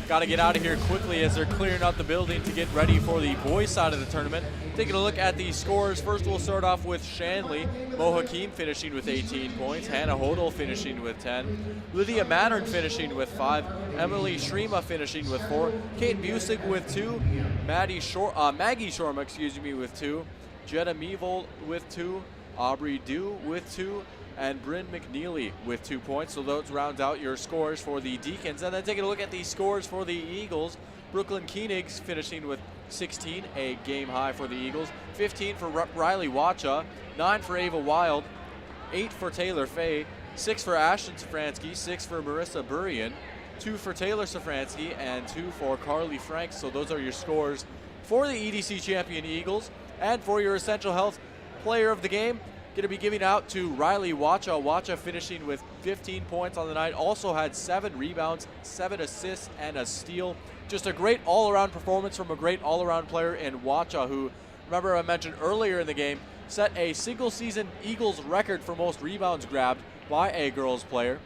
Got to get out of here quickly as they're clearing out the building to get ready for the boys side of the tournament. Taking a look at the scores, first we'll start off with Shanley. Mo Hakeem finishing with 18 points. Hannah Hodel finishing with 10. Lydia Mattern finishing with 5. Emily Shrema finishing with 4. Kate Busick with 2. Maggie Shorma, with 2. Jetta Mevold with 2. Aubrey Dew with 2. And Bryn McNeely with 2 points. So those round out your scores for the Deacons. And then taking a look at the scores for the Eagles. Brooklyn Koenigs finishing with 16, a game high for the Eagles. 15 for Riley Wacha, 9 for Ava Wild, 8 for Taylor Fay, 6 for Ashton Safransky, 6 for Marissa Burian, 2 for Taylor Safransky, and 2 for Carly Franks. So those are your scores for the EDC champion Eagles. And for your Essential Health Player of the game, going to be giving out to Riley Wacha. Wacha finishing with 15 points on the night. Also had 7 rebounds, 7 assists, and a steal. Just a great all-around performance from a great all-around player in Wacha, who, remember I mentioned earlier in the game, set a single-season Eagles record for most rebounds grabbed by a girls player.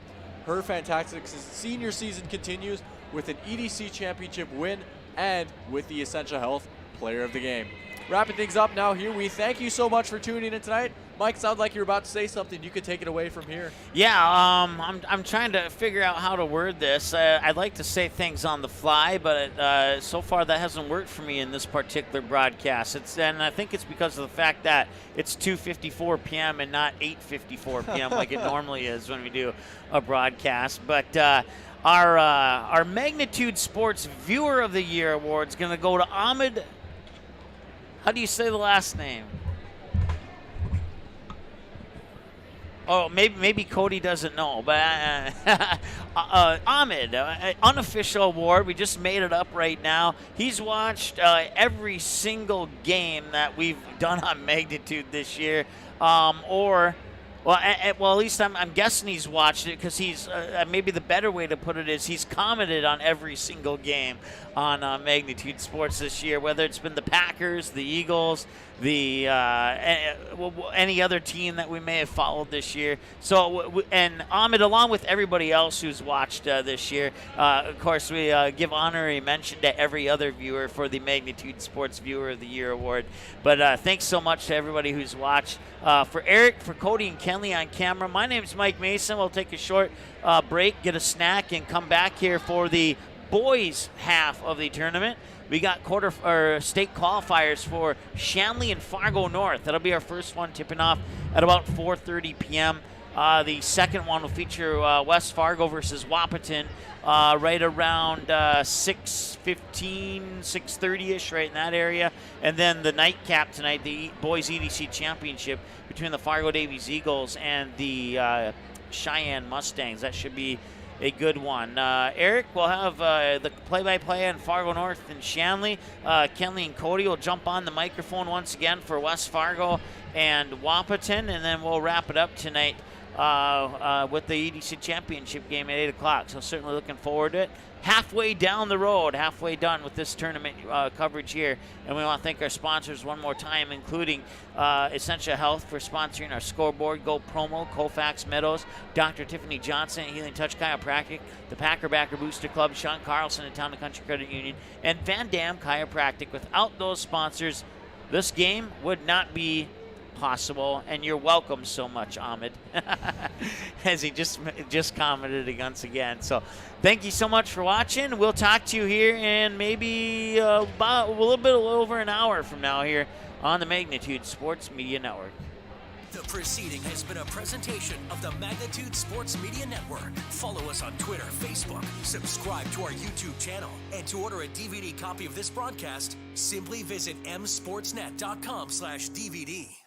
Her fantastic senior season continues with an EDC championship win and with the Essential Health Player of the game. Wrapping things up now here, we thank you so much for tuning in tonight. Mike, sounds like you're about to say something. You could take it away from here.
Yeah, I'm trying to figure out how to word this. I'd like to say things on the fly, but so far that hasn't worked for me in this particular broadcast. And I think it's because of the fact that it's 2:54 p.m. and not 8:54 p.m. like it normally is when we do a broadcast. But our Magnitude Sports Viewer of the Year award is going to go to Ahmed. How do you say the last name? Oh, maybe Cody doesn't know, but Ahmed, unofficial award. We just made it up right now. He's watched every single game that we've done on Magnitude this year, at least I'm guessing he's watched it because he's maybe the better way to put it is he's commented on every single game on Magnitude Sports this year, whether it's been the Packers, the Eagles, the any other team that we may have followed this year. So, and Ahmed, along with everybody else who's watched this year, of course, we give honorary mention to every other viewer for the Magnitude Sports Viewer of the Year award. But thanks so much to everybody who's watched. For Eric, for Cody, and Kenley on camera, my name is Mike Mason. We'll take a short break, get a snack, and come back here for the boys half of the tournament. We got state qualifiers for Shanley and Fargo North. That'll be our first one, tipping off at about 4:30 p.m. The second one will feature West Fargo versus Wahpeton right around 6:15, 6:30-ish, right in that area. And then the nightcap tonight, the Boys EDC Championship between the Fargo Davies Eagles and the Cheyenne Mustangs. That should be a good one. Eric will have the play-by-play on Fargo North and Shanley. Kenley and Cody will jump on the microphone once again for West Fargo and Wahpeton, and then we'll wrap it up tonight with the EDC Championship game at 8 o'clock. So certainly looking forward to it. Halfway down the road, halfway done with this tournament coverage here. And we want to thank our sponsors one more time, including Essential Health for sponsoring our scoreboard, Go Promo, Colfax Meadows, Dr. Tiffany Johnson, Healing Touch Chiropractic, the Packer Backer Booster Club, Sean Carlson and Town and Country Credit Union, and Van Dam Chiropractic. Without those sponsors, this game would not be possible, and you're welcome so much, Ahmed, as he just commented once again. So thank you so much for watching. We'll talk to you here in maybe about a little bit over an hour from now here on the Magnitude Sports Media Network.
The proceeding has been a presentation of the Magnitude Sports Media Network. Follow us on Twitter, Facebook, subscribe to our YouTube channel, and to order a DVD copy of this broadcast, simply visit msportsnet.com/DVD.